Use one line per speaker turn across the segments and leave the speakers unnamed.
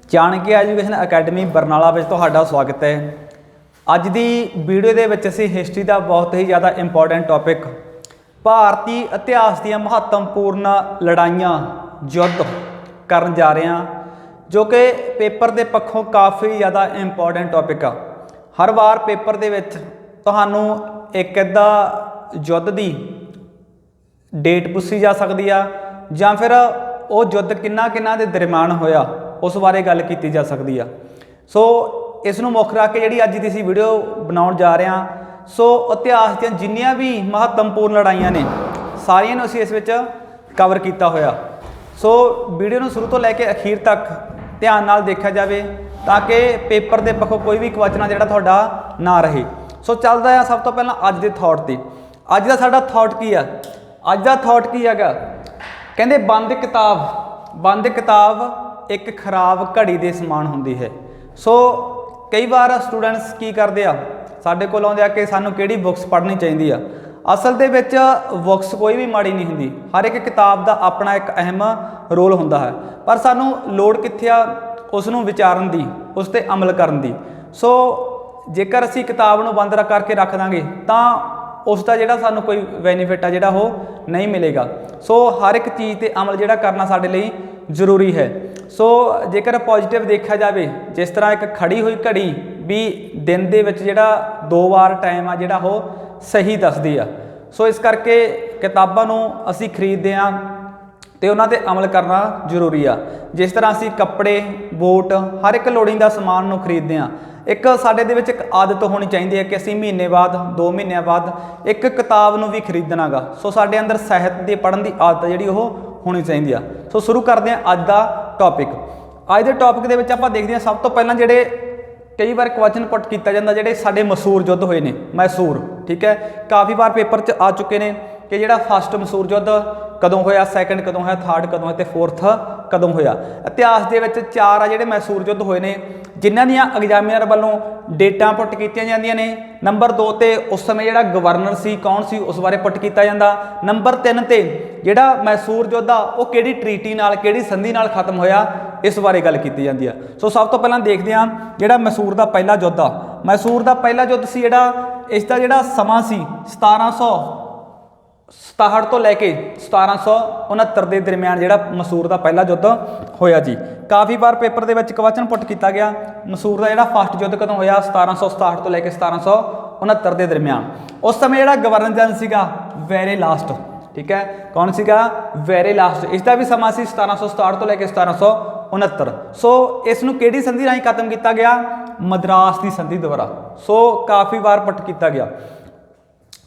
Chanakya education academy Barnala में तुहाडा स्वागत है। अज की वीडियो के विच असीं हिस्टरी का बहुत ही ज़्यादा इंपॉर्टेंट टॉपिक भारतीय इतिहास दी महत्वपूर्ण लड़ाइयाँ युद्ध करन जा रहे हैं, जो कि पेपर के पक्षों काफ़ी ज़्यादा इंपॉर्टेंट टॉपिक आ। हर बार पेपर के विच तुहानूं एक अद्धा युद्ध की डेट पूछी जा सकती है, या फिर वो युद्ध किन्ना किन्ना दे दरम्यान होया उस बारे गल की जा सकती है। सो इसनूं मुख रख के जिहड़ी अज दी असीं वीडियो बनाउण जा रहे हैं, सो इतिहास दी जिन्नियां भी महत्वपूर्ण लड़ाइयां ने सारियां नूं असीं इस विच कवर किया होया। सो वीडियो नूं शुरू तो लैके अखीर तक ध्यान नाल देखा जाए ताकि पेपर के पक्षों कोई भी क्वेश्चन जिहड़ा तुहाडा ना रहे। सो चलदा है सब तो पहलां अज दे थॉट ते। अज दा साडा थॉट की है? अज दा थॉट की हैगा, कहंदे बंद किताब एक खराब घड़ी के समान होंदी है। सो कई बार स्टूडेंट्स की करते हैं, साडे कोल आउंदे आ कि सानूं किहड़ी बुक्स पढ़नी चाहिए आ। असल दे विच बुक्स कोई भी माड़ी नहीं हुंदी, हर एक किताब का अपना एक अहम रोल हुंदा है, पर सानूं लोड़ कित्थे आ उसनूं विचारन दी, उस ते अमल करन दी। सो जेकर असीं किताब नूं बंद करके रख दांगे तां उसका जिहड़ा सानूं कोई बेनीफिट आ जिहड़ा वो नहीं मिलेगा। सो हर एक चीज़ ते अमल जिहड़ा करना साडे लई जरूरी है। सो जेकर पॉजिटिव देखा जाए, जिस तरह एक खड़ी हुई घड़ी भी दिन दे विच जिहड़ा 2 बार टाइम आ जिहड़ा वो सही दसदी आ। सो इस करके किताबां नूं असीं खरीददे आ ते उन्हां ते अमल करना जरूरी आ। जिस तरह असीं कपड़े बूट हर एक लोड़ींदा समान नूं खरीददे आ, एक साडे दे विच एक आदत होनी चाहिए है कि असीं महीने बाद 2 महीनों बाद एक किताब नूं भी खरीदना गा। सो साडे अंदर साहित्य दे पढ़न की आदत जिहड़ी वो होनी चाहिए आ। सो शुरू करते हैं अज का टॉपिक। अज के टॉपिक दे विच आपां देखदे हां सब तो पहलां जिहड़े कई बार क्वेश्चन पुट किया जाता जिहड़े साडे मशहूर युद्ध होए ने। मैसूर ठीक है, काफ़ी बार पेपर च आ चुके हैं कि जिहड़ा फस्ट मशहूर युद्ध कदों होया, सैकेंड कदों होया, थर्ड कदों होया ते फोर्थ कदों होया। इतिहास दे विच 4 आ जिहड़े मैसूर युद्ध होए ने, जिन्हां दीयां एग्जामिनर वालों डेटां पुट कीतियां जांदियां ने। नंबर 2 ते उस समय जिहड़ा गवर्नर सी कौन सी उस बारे पुट किया जाता। नंबर 3 ते जिहड़ा मैसूर युद्ध आ वो किहड़ी ट्रीटी नाल किहड़ी संधि नाल खत्म होया इस बारे गल की जाती है। सो सब तो पहलां देखदे हां जिहड़ा मैसूर का पहला युद्ध आ। मैसूर का पहला युद्ध सी जिहड़ा इसका जिहड़ा समा सी 1767 तो लैके 1769 के दरम्यान जिहड़ा मैसूर का पहला युद्ध होया जी। काफ़ी बार पेपर के विच क्वेश्चन पुट किया गया मैसूर का जिहड़ा फस्ट युद्ध कदों होया 1767 तो लैके 1769 के दरम्यान। उस समय जिहड़ा गवर्नर जनरल सीगा वेरे लास्ट, ठीक है, कौन सीगा? वेरे लास्ट। इसका भी समा सी 1767 तो लैके 1769। सो इसनूं किहड़ी संधि राहीं खत्म किया गया? मद्रास की संधि द्वारा। सो काफ़ी बार पुट किया गया।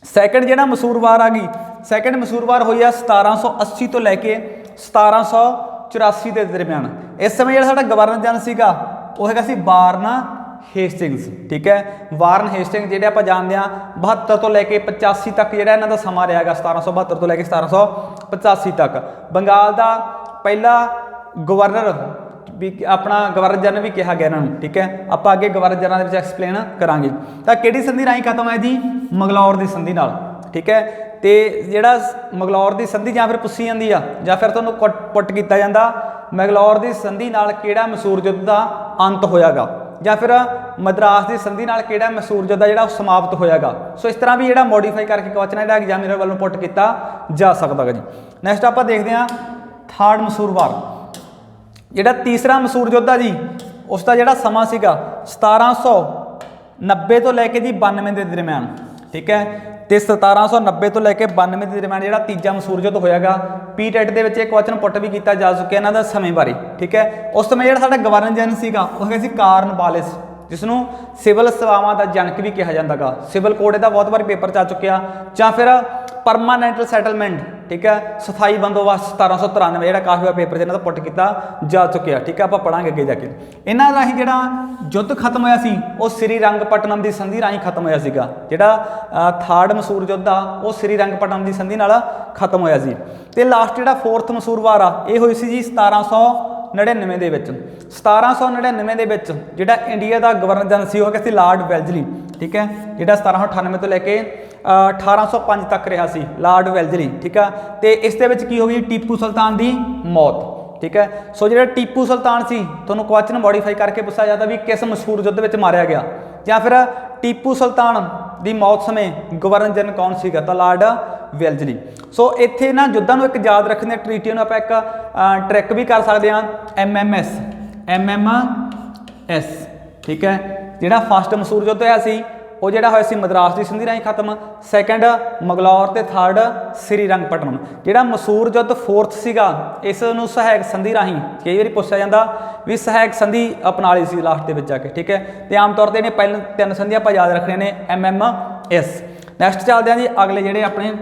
सैकेंड जिहड़ा मसूर वार आ गई, सैकेंड मसूर वार हुई है 1780 तो लैके 1784 के दरम्यान। इस समय जिहड़ा साडा गवर्नर जनरल सीगा वो हैगा सी वारन हेस्टिंग्स, ठीक है। वारन हेस्टिंग्स जिहड़े आपां जानदे हां 72 तो लैके 85 तक जिहड़ा इन्हां दा समा रहा है 1772 तो लैके 1785 तक। बंगाल का पहला गवर्नर भी अपना गवर्नर जनरल भी कहा गया इन्होंने, ठीक है। आप अगे गवर्नर जनरल के एक्सप्लेन करांगे। तो किहड़ी संधि राहीं खत्म है जी? मंगलौर की संधि नाल, ठीक है। तो जिहड़ा मंगलौर की संधि या फिर पुछी जाती है या फिर तुहानूं पुट किया जाता मंगलौर की संधि नाल किहड़ा मैसूर युद्ध का अंत होयागा, या फिर मद्रास की संधि नाल किहड़ा मैसूर युद्ध जिहड़ा समाप्त होयागा। सो इस तरह भी जिहड़ा मॉडिफाई करके क्वेश्चन जिहड़ा एग्जामिनर वालों पुट किया जा सकता है जी। नैक्सट आपां देखते हैं थर्ड मैसूर वार। जिहड़ा तीसरा मैसूर युद्ध आ जी उसका जिहड़ा समा सीगा 1790 तो लैके जी 92 के दरम्यान, ठीक है। तो 1790 तो लैके 92 के दरम्यान जिहड़ा तीजा मैसूर युद्ध होयागा। पी टेट दे विच एक क्वेश्चन पुट भी किया जा चुका इन्हां दा समय बारे, ठीक है। उस समय जिहड़ा साडा गवर्नर जनरल सीगा वो हैगा सी कॉर्नवालिस, जिसनों सिविल सेवावां का जनक भी कहा जाता गा। सिविल कोड इहदा बहुत बार पेपर च आ चुकिया, या फिर परमानेंट सैटलमेंट, ठीक है, स्थाई बंदोबस्त 1793 जिहड़ा काफ़ी बार पेपर इन्हां दा पुट किया जा चुकिया, ठीक है। आपां पढ़ांगे अगे जाके। इन्हां राहीं जिहड़ा युद्ध खत्म होया सी वो श्रीरंगपट्टनम की संधि राहीं खत्म होया सीगा। जिहड़ा थर्ड मैसूर युद्ध आ वो श्रीरंगपट्टनम की संधि नाल खत्म होया सी। ते लास्ट जिहड़ा फोर्थ मैसूर वार आ ये होई सी जी 1799 ਦੇ ਵਿੱਚ। 1799 ਦੇ ਵਿੱਚ ਜਿਹੜਾ ਇੰਡੀਆ ਦਾ ਗਵਰਨਰ ਜਨਰਲ ਸੀ ਉਹ ਸੀ ਲਾਰਡ ਵੈਲਜ਼ਲੀ, ठीक है, ਜਿਹੜਾ 1798 ਤੋਂ ਲੈ ਕੇ 1805 तक रहा सी लार्ड वैल्जली, ठीक है। तो इस की हो गई टीपू सुल्तान की मौत। ठीक है। सो जो टीपू सुल्तान सी तुहानूं क्वेश्चन मॉडिफाई करके पूछा जाता भी किस मशहूर युद्ध में मारिया गया, या फिर टीपू सुल्तान की मौत समय गवर्नर जनरल कौन सीगा, तो लॉर्ड वेल्जली। सो इत्थे ना युद्धां नूं एक याद रखने ट्रीटी नूं आपां एक ट्रिक भी कर सकते हैं, MMS, ठीक है। जिहड़ा फस्ट मशहूर युद्ध होया सी वो जिहड़ा होया सी मद्रास की संधि राहीं खत्म, सैकेंड मंगलौर ते थर्ड श्रीरंगपट्टनम। जिहड़ा मशहूर युद्ध फोर्थ सीगा इस नूं सहायक संधि राहीं कई बार पूछा जाता भी सहायक संधि अपना ली सी लास्ट के जाके, ठीक है। तो आम तौर पर इन्हें पहले 3 संधियां आप याद रखने ने MMS। नैक्सट चलते हैं जी अगले जिहड़े अपने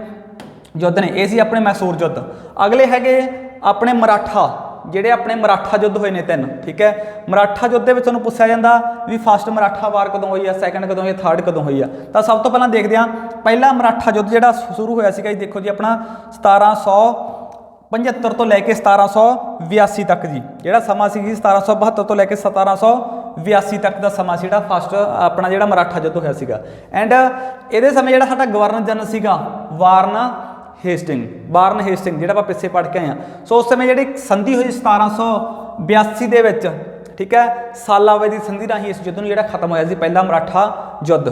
युद्ध ने, ये सी अपने मैसूर युद्ध। अगले हैगे अपने मराठा, ਜਿਹੜੇ ਆਪਣੇ ਮਰਾਠਾ युद्ध ਹੋਏ ਨੇ 3, ठीक है। ਮਰਾਠਾ युद्ध ਦੇ ਵਿੱਚ ਤੁਹਾਨੂੰ ਪੁੱਛਿਆ ਜਾਂਦਾ ਵੀ ਫਸਟ ਮਰਾਠਾ ਵਾਰ ਕਦੋਂ ਹੋਈ ਆ, ਸੈਕੰਡ ਕਦੋਂ ਹੋਈ ਆ, ਥਰਡ ਕਦੋਂ ਹੋਈ ਆ। ਤਾਂ ਸਭ ਤੋਂ ਪਹਿਲਾਂ ਦੇਖਦੇ ਹਾਂ ਪਹਿਲਾ ਮਰਾਠਾ युद्ध ਜਿਹੜਾ ਸ਼ੁਰੂ ਹੋਇਆ ਸੀਗਾ ਜੀ, ਦੇਖੋ ਜੀ ਆਪਣਾ 1775 ਤੋਂ ਲੈ ਕੇ 1782 ਤੱਕ ਜੀ, ਜਿਹੜਾ ਸਮਾਂ ਸੀ 1772 ਤੋਂ ਲੈ ਕੇ 1782 ਤੱਕ ਦਾ ਸਮਾਂ ਸੀ ਜਿਹੜਾ ਫਸਟ ਆਪਣਾ ਜਿਹੜਾ ਮਰਾਠਾ युद्ध ਹੋਇਆ ਸੀਗਾ। ਐਂਡ ਇਹਦੇ ਸਮੇਂ ਜਿਹੜਾ ਸਾਡਾ ਗਵਰਨਰ ਜਨਰਲ ਸੀਗਾ ਵਾਰਨ हेस्टिंग ਜਿਹੜਾ ਆਪਾਂ ਪਿੱਛੇ ਪੜ੍ਹ ਕੇ ਆਏ ਹਾਂ। ਸੋ ਉਸ ਸਮੇਂ ਜਿਹੜੀ ਸੰਧੀ ਹੋਈ 1782 ਦੇ ਵਿੱਚ, ਠੀਕ ਹੈ, ਸਾਲਾਵੇ ਦੀ ਸੰਧੀ ਰਾਹੀਂ ਇਸ ਯੁੱਧ ਨੂੰ ਜਿਹੜਾ ਖਤਮ ਹੋਇਆ ਸੀ ਪਹਿਲਾ ਮਰਾਠਾ युद्ध।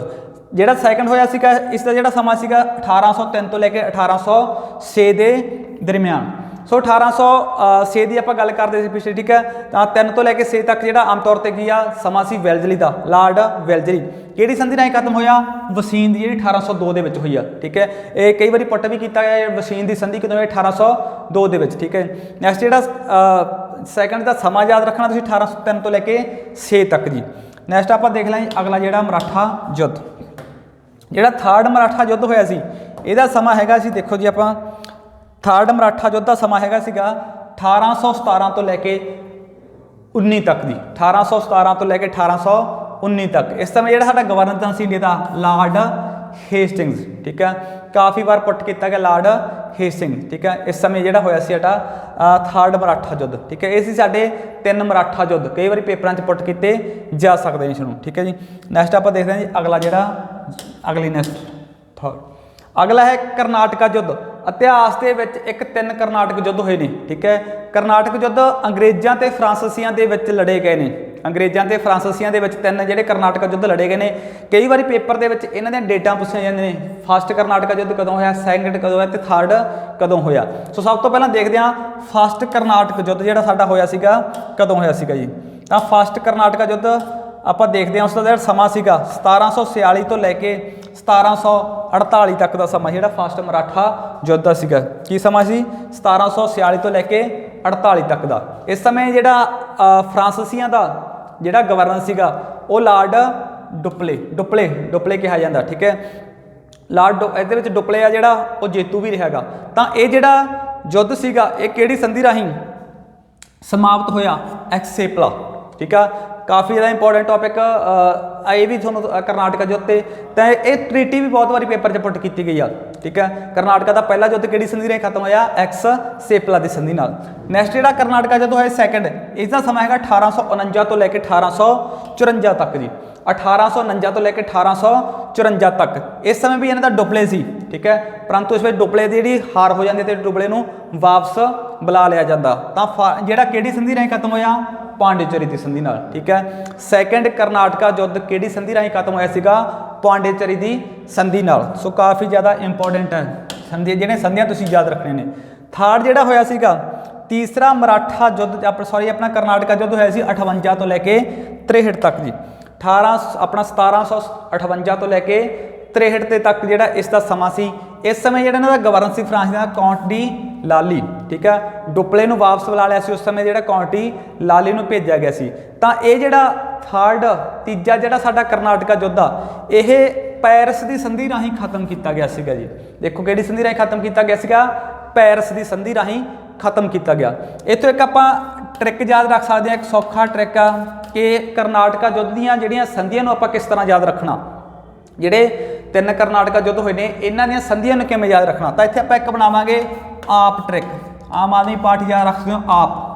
ਜਿਹੜਾ ਸੈਕੰਡ ਹੋਇਆ ਸੀਗਾ ਇਸ ਦਾ ਜਿਹੜਾ ਸਮਾਂ ਸੀਗਾ 1803 ਤੋਂ ਲੈ ਕੇ 1806 ਦੇ ਦਰਮਿਆਨ। ਸੋ 1806 ਦੀ ਆਪਾਂ ਗੱਲ ਕਰਦੇ ਸੀ ਪਿਛਲੇ, ਠੀਕ ਹੈ। ਤਾਂ 3 ਤੋਂ ਲੈ ਕੇ 6 ਤੱਕ ਜਿਹੜਾ ਆਮ ਤੌਰ ਤੇ ਕੀ ਆ ਸਮਾਂ ਸੀ ਵੈਲਜ਼ਲੀ ਦਾ, ਲਾਰਡ ਵੈਲਜ਼ਲੀ। ਕਿਹੜੀ ਸੰਧੀ ਰਾਹੀਂ ਖਤਮ ਹੋਇਆ, ਵਸੀਨ ਦੀ ਜਿਹੜੀ 1802 ਦੇ ਵਿੱਚ ਹੋਈ ਆ, ਠੀਕ ਹੈ। ਇਹ ਕਈ ਵਾਰੀ ਪੁੱਟ ਵੀ ਕੀਤਾ ਗਿਆ ਵਸੀਨ ਦੀ ਸੰਧੀ ਕਦੋਂ ਹੋਈ 1802 ਦੇ ਵਿੱਚ, ਠੀਕ ਹੈ। ਨੈਕਸਟ ਜਿਹੜਾ ਸੈਕੰਡ ਦਾ ਸਮਾਂ ਯਾਦ ਰੱਖਣਾ ਤੁਸੀਂ 1803 ਤੋਂ ਲੈ ਕੇ 6 ਤੱਕ ਜੀ। ਨੈਕਸਟ ਆਪਾਂ ਦੇਖ ਲਾਂ ਜੀ ਅਗਲਾ ਜਿਹੜਾ ਮਰਾਠਾ युद्ध। ਜਿਹੜਾ ਥਰਡ ਮਰਾਠਾ युद्ध ਹੋਇਆ ਸੀ ਇਹਦਾ ਸਮਾਂ ਹੈਗਾ ਸੀ, ਦੇਖੋ ਜੀ ਆਪਾਂ ਥਰਡ ਮਰਾਠਾ युद्ध ਦਾ ਸਮਾਂ ਹੈਗਾ ਸੀਗਾ 1817 ਤੋਂ ਲੈ ਕੇ 19 ਤੱਕ ਦੀ, 1817 ਤੋਂ ਲੈ ਕੇ 1819 ਤੱਕ। ਇਸ ਸਮੇਂ ਜਿਹੜਾ ਸਾਡਾ ਗਵਰਨਰ ਜਨਰਲ ਸੀ ਇੰਡੀਆ ਦਾ ਲਾਰਡ हेस्टिंग्स, ठीक है। काफ़ी बार पुट किया गया लार्ड हेस्टिंग, ठीक है। इस समय ਜਿਹੜਾ ਹੋਇਆ ਸੀ ਸਾਡਾ थर्ड मराठा युद्ध, ठीक है। ਇਹ ਸੀ ਸਾਡੇ 3 ਮਰਾਠਾ युद्ध, ਕਈ ਵਾਰੀ ਪੇਪਰਾਂ 'ਚ ਪੁੱਟ ਕੀਤੇ ਜਾ ਸਕਦੇ ਨੇ ਇਸਨੂੰ, ਠੀਕ है जी। ਨੈਕਸਟ ਆਪਾਂ ਦੇਖਦੇ ਹਾਂ ਜੀ ਅਗਲਾ ਜਿਹੜਾ ਅਗਲੀ ਨੈਕਸਟ थर्ड अगला है करनाटका युद्ध। इतिहास के विच एक 3 करनाटक युद्ध होए ने, ठीक है। करनाटक युद्ध अंग्रेज़ों ते फ्रांसीसियों के विच लड़े गए ने, अंग्रेज़ों ते फ्रांसीसियों के विच 3 जिहड़े करनाटक युद्ध लड़े गए ने। कई बार पेपर के विच इन्हां दी डेटां पुछीआं जांदियां ने, फस्ट करनाटक युद्ध कदों होया, सैकंड कदों होया ते थर्ड कदों होया। सो सब तो पहलां देखदे हां फस्ट करनाटक युद्ध जिहड़ा साडा होया सीगा कदों होया सीगा जी। तां फस्ट करनाटक युद्ध ਆਪਾਂ ਦੇਖਦੇ ਹਾਂ ਉਸ ਦਾ ਜਿਹੜਾ ਸਮਾਂ ਸੀਗਾ 1746 ਤੋਂ ਲੈ ਕੇ 1748 ਤੱਕ ਦਾ ਸਮਾਂ ਜਿਹੜਾ ਫਸਟ ਮਰਾਠਾ युद्ध ਦਾ ਸੀਗਾ। ਕੀ ਸਮਾਂ ਸੀ 1746 ਤੋਂ ਲੈ ਕੇ 48 ਤੱਕ ਦਾ। ਇਸ ਸਮੇਂ ਜਿਹੜਾ ਫਰਾਂਸੀਸੀਆਂ ਦਾ ਜਿਹੜਾ ਗਵਰਨਰ ਸੀਗਾ ਉਹ ਲਾਰਡ ਡੁਪਲੇ ਕਿਹਾ ਜਾਂਦਾ, ਠੀਕ ਹੈ। ਲਾਰਡ ਇਹਦੇ ਵਿੱਚ ਡੁਪਲੇ ਆ ਜਿਹੜਾ ਉਹ ਜੇਤੂ ਵੀ ਰਿਹਾਗਾ। ਤਾਂ ਇਹ ਜਿਹੜਾ युद्ध ਸੀਗਾ ਇਹ ਕਿਹੜੀ ਸੰਧੀ ਰਾਹੀਂ समाप्त होया, एक्सेपला, ठीक है। काफ़ी ज़्यादा इंपॉर्टेंट टॉपिक ये भी थोड़ा करनाटका युद्ध तो ये ट्रीटी भी बहुत बार पेपर च पुट की गई है, ठीक है। करनाटका का पहला युद्ध किहड़ी संधि राहीं खत्म होया, एक्सेपला की संधि नाल। नैक्सट जिहड़ा करनाटका युद्ध होया सैकंड, इसका समा है 1849 तो लैके 1854 तक जी। 1849 तो लैके 1854 तक। इस समय भी इन्हां दा डुपले सी, ठीक है। परंतु इस वे डुपले की जिहड़ी हार हो जाती है तो डुपले नूं वापस बुला लिया जाता। तो जिहड़ा किहड़ी संधि राहीं खत्म होया, पांडिचेरी की संधि नाल, ठीक है। सैकंड करनाटका युद्ध किहड़ी संधि राहीं खत्म होया सीगा, पांडिचेरी की संधि नाल। सो काफ़ी ज़्यादा इंपॉर्टेंट है संधि, जिहड़े संधियां तुसीं याद रखने ने। थर्ड जिहड़ा होया सीगा तीसरा मराठा युद्ध अपना करनाटका युद्ध होया सी 58 तो लैके 63 तक जी। 1758 तो लैके 63 तक जिहड़ा इसका समा सी। इस समय जिहड़ा इन्हां दा गवर्नर सी फ्रांस का काउंट डी लाली, ठीक है। डुपले नूं वापस बुला लिया सी उस समय जिहड़ा काउंट डी लाली नूं भेजा गया सी। तां इह जिहड़ा थर्ड तीजा जिहड़ा साडा करनाटका युद्ध आ इह पैरिस की संधि राहीं खत्म किया गया सीगा जी। देखो किहड़ी संधि राहीं खत्म किया गया सीगा, पैरिस की संधि राहीं खत्म किया गया। इत्थों एक आपां ट्रिक याद रख सकते हैं, एक सौखा ट्रिक आ कि करनाटका युद्ध दीयां जिहड़ियां संधियां नूं आपां किस तरह याद रखना। जिहड़े 3 करनाटका युद्ध होए ने इन्हां दीयां संधियां नूं किवें याद रखना। तो इत्थे आपां एक बनावांगे आप ट्रिक, आम आदमी पार्टी याद रख सकते हो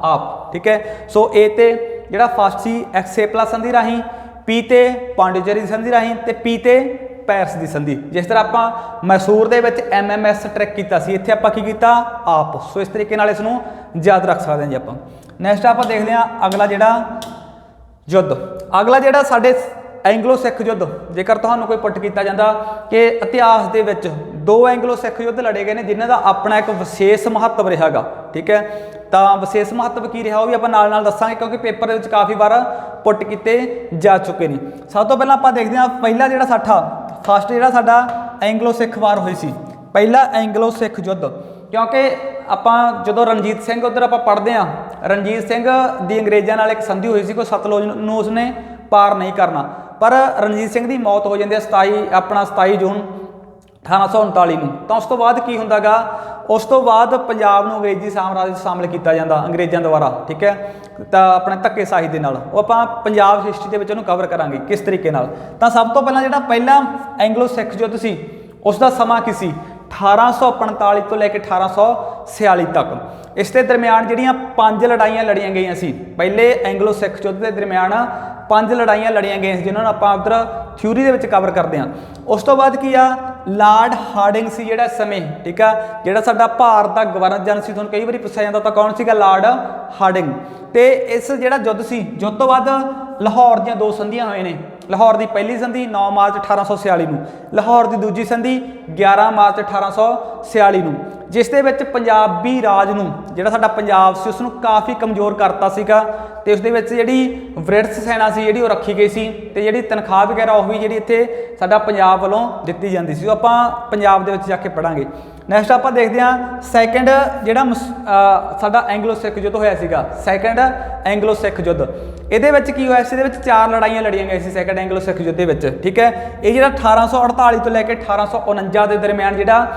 आप, ठीक है। सो ए ते जिहड़ा फस्ट सी एक्सेपला संधि राहीं, पी ते पांडिचेरी संधि राहीं ते पी ते पैरिस की संधि। जिस तरह आपां मैसूर दे विच MMS ट्रिक कीता सी, इत्थे आपां की कीता आप। सो इस तरीके नाल इसनूं याद रख सकते हैं जी आपां। ਨੈਕਸਟ ਆਪਾਂ ਦੇਖਦੇ ਹਾਂ ਅਗਲਾ ਜਿਹੜਾ ਯੁੱਧ, ਅਗਲਾ ਜਿਹੜਾ ਸਾਡੇ ਐਂਗਲੋ ਸਿੱਖ ਯੁੱਧ। ਜੇਕਰ ਤੁਹਾਨੂੰ ਕੋਈ ਪੁੱਟ ਕੀਤਾ ਜਾਂਦਾ ਕਿ ਇਤਿਹਾਸ ਦੇ ਵਿੱਚ 2 ਐਂਗਲੋ ਸਿੱਖ ਯੁੱਧ ਲੜੇ ਗਏ ਨੇ ਜਿਨ੍ਹਾਂ ਦਾ ਆਪਣਾ ਇੱਕ ਵਿਸ਼ੇਸ਼ ਮਹੱਤਵ ਰਿਹਾ ਗਾ, ਠੀਕ ਹੈ। ਤਾਂ ਵਿਸ਼ੇਸ਼ ਮਹੱਤਵ ਕੀ ਰਿਹਾ ਉਹ ਵੀ ਆਪਾਂ ਨਾਲ ਦੱਸਾਂਗੇ, ਕਿਉਂਕਿ ਪੇਪਰ ਦੇ ਵਿੱਚ ਕਾਫੀ ਵਾਰ ਪੁੱਟ ਕੀਤੇ ਜਾ ਚੁੱਕੇ ਨੇ। ਸਭ ਤੋਂ ਪਹਿਲਾਂ ਆਪਾਂ ਦੇਖਦੇ ਹਾਂ ਪਹਿਲਾ ਜਿਹੜਾ ਸਾਡਾ ਫਸਟ ਜਿਹੜਾ ਸਾਡਾ ਐਂਗਲੋ ਸਿੱਖ ਵਾਰ ਹੋਈ ਸੀ, ਪਹਿਲਾ ਐਂਗਲੋ ਸਿੱਖ ਯੁੱਧ। ਕਿਉਂਕਿ ਆਪਾਂ ਜਦੋਂ ਰਣਜੀਤ ਸਿੰਘ ਉੱਧਰ ਆਪਾਂ ਪੜ੍ਹਦੇ ਹਾਂ, ਰਣਜੀਤ ਸਿੰਘ ਦੀ ਅੰਗਰੇਜ਼ਾਂ ਨਾਲ ਇੱਕ ਸੰਧੀ ਹੋਈ ਸੀ, ਕੋਈ ਸਤਲੁਜ ਨੂੰ ਉਸਨੇ ਪਾਰ ਨਹੀਂ ਕਰਨਾ, ਪਰ ਰਣਜੀਤ ਸਿੰਘ ਦੀ ਮੌਤ ਹੋ ਜਾਂਦੀ ਹੈ 27 ਜੂਨ 1839 ਨੂੰ। ਤਾਂ ਉਸ ਤੋਂ ਬਾਅਦ ਕੀ ਹੁੰਦਾ ਗਾ, ਉਸ ਤੋਂ ਬਾਅਦ ਪੰਜਾਬ ਨੂੰ ਅੰਗਰੇਜ਼ੀ ਸਾਮਰਾਜ ਵਿੱਚ ਸ਼ਾਮਲ ਕੀਤਾ ਜਾਂਦਾ ਅੰਗਰੇਜ਼ਾਂ ਦੁਆਰਾ, ਠੀਕ ਹੈ। ਤਾਂ ਆਪਣੇ ਧੱਕੇਸ਼ਾਹੀ ਦੇ ਨਾਲ ਉਹ ਆਪਾਂ ਪੰਜਾਬ ਹਿਸਟਰੀ ਦੇ ਵਿੱਚ ਉਹਨੂੰ ਕਵਰ ਕਰਾਂਗੇ ਕਿਸ ਤਰੀਕੇ ਨਾਲ। ਤਾਂ ਸਭ ਤੋਂ ਪਹਿਲਾਂ ਜਿਹੜਾ ਪਹਿਲਾ ਐਂਗਲੋ ਸਿੱਖ ਯੁੱਧ ਸੀ ਉਸ ਦਾ ਸਮਾਂ ਕੀ ਸੀ, 1845 ਤੋਂ ਲੈ ਕੇ 1846 ਤੱਕ। ਇਸ ਦੇ ਦਰਮਿਆਨ ਜਿਹੜੀਆਂ 5 ਲੜਾਈਆਂ ਲੜੀਆਂ ਗਈਆਂ ਸੀ, ਪਹਿਲੇ ਐਂਗਲੋ ਸਿੱਖ ਯੁੱਧ ਦੇ ਦਰਮਿਆਨ 5 ਲੜਾਈਆਂ ਲੜੀਆਂ ਗਈਆਂ ਸੀ, ਜਿਨ੍ਹਾਂ ਨੂੰ ਆਪਾਂ ਉੱਧਰ ਥਿਊਰੀ ਦੇ ਵਿੱਚ ਕਵਰ ਕਰਦੇ ਹਾਂ। ਉਸ ਤੋਂ ਬਾਅਦ ਕੀ ਆ, ਲਾਰਡ ਹਾਰਡਿੰਗ ਸੀ ਜਿਹੜਾ ਇਸ ਸਮੇਂ, ਠੀਕ ਆ, ਜਿਹੜਾ ਸਾਡਾ ਭਾਰਤ ਦਾ ਗਵਰਨਰ ਜਨਰਲ ਸੀ। ਤੁਹਾਨੂੰ ਕਈ ਵਾਰੀ ਪੁੱਛਿਆ ਜਾਂਦਾ ਤਾਂ ਕੌਣ ਸੀਗਾ, ਲਾਰਡ ਹਾਰਡਿੰਗ। ਤੇ ਇਸ ਜਿਹੜਾ ਯੁੱਧ ਸੀ, ਯੁੱਧ ਤੋਂ ਬਾਅਦ ਲਾਹੌਰ ਦੀਆਂ 2 ਸੰਧੀਆਂ ਹੋਏ ਨੇ। ਲਾਹੌਰ ਦੀ ਪਹਿਲੀ ਸੰਧੀ 9 ਮਾਰਚ 1846 ਨੂੰ, ਲਾਹੌਰ ਦੀ ਦੂਜੀ ਸੰਧੀ 11 ਮਾਰਚ 1846 ਨੂੰ, ਜਿਸ ਦੇ ਵਿੱਚ ਪੰਜਾਬੀ ਰਾਜ ਨੂੰ, ਜਿਹੜਾ ਸਾਡਾ ਪੰਜਾਬ ਸੀ, ਉਸ ਨੂੰ ਕਾਫੀ ਕਮਜ਼ੋਰ ਕਰਤਾ ਸੀਗਾ। ਤੇ ਉਸ ਦੇ ਵਿੱਚ ਜਿਹੜੀ ਬ੍ਰਿਟਿਸ਼ ਸੈਨਾ ਸੀ ਜਿਹੜੀ ਉਹ ਰੱਖੀ ਗਈ ਸੀ, ਤੇ ਜਿਹੜੀ ਤਨਖਾਹ ਵਗੈਰਾ ਉਹ ਵੀ ਜਿਹੜੀ ਇੱਥੇ ਸਾਡਾ ਪੰਜਾਬ ਵੱਲੋਂ ਦਿੱਤੀ ਜਾਂਦੀ ਸੀ, ਉਹ ਆਪਾਂ ਪੰਜਾਬ ਦੇ ਵਿੱਚ ਜਾ ਕੇ ਪੜਾਂਗੇ। ਨੈਕਸਟ ਆਪਾਂ ਦੇਖਦੇ ਹਾਂ ਸੈਕੰਡ ਜਿਹੜਾ ਸਾਡਾ ਐਂਗਲੋ ਸਿੱਖ ਯੁੱਧ ਹੋਇਆ ਸੀਗਾ, ਸੈਕੰਡ ਐਂਗਲੋ ਸਿੱਖ ਯੁੱਧ। ਇਹਦੇ ਵਿੱਚ ਕੀ ਹੋਇਆ ਸੀ, ਇਹਦੇ ਵਿੱਚ 4 ਲੜਾਈਆਂ ਲੜੀਆਂ ਗਈਆਂ ਸੀ ਸੈਕੰਡ ਐਂਗਲੋ ਸਿੱਖ ਯੁੱਧ ਦੇ ਵਿੱਚ, ਠੀਕ ਹੈ। ਇਹ ਜਿਹੜਾ 1848 ਤੋਂ ਲੈ ਕੇ 1849 ਦੇ ਦਰਮਿਆਨ ਜਿਹੜਾ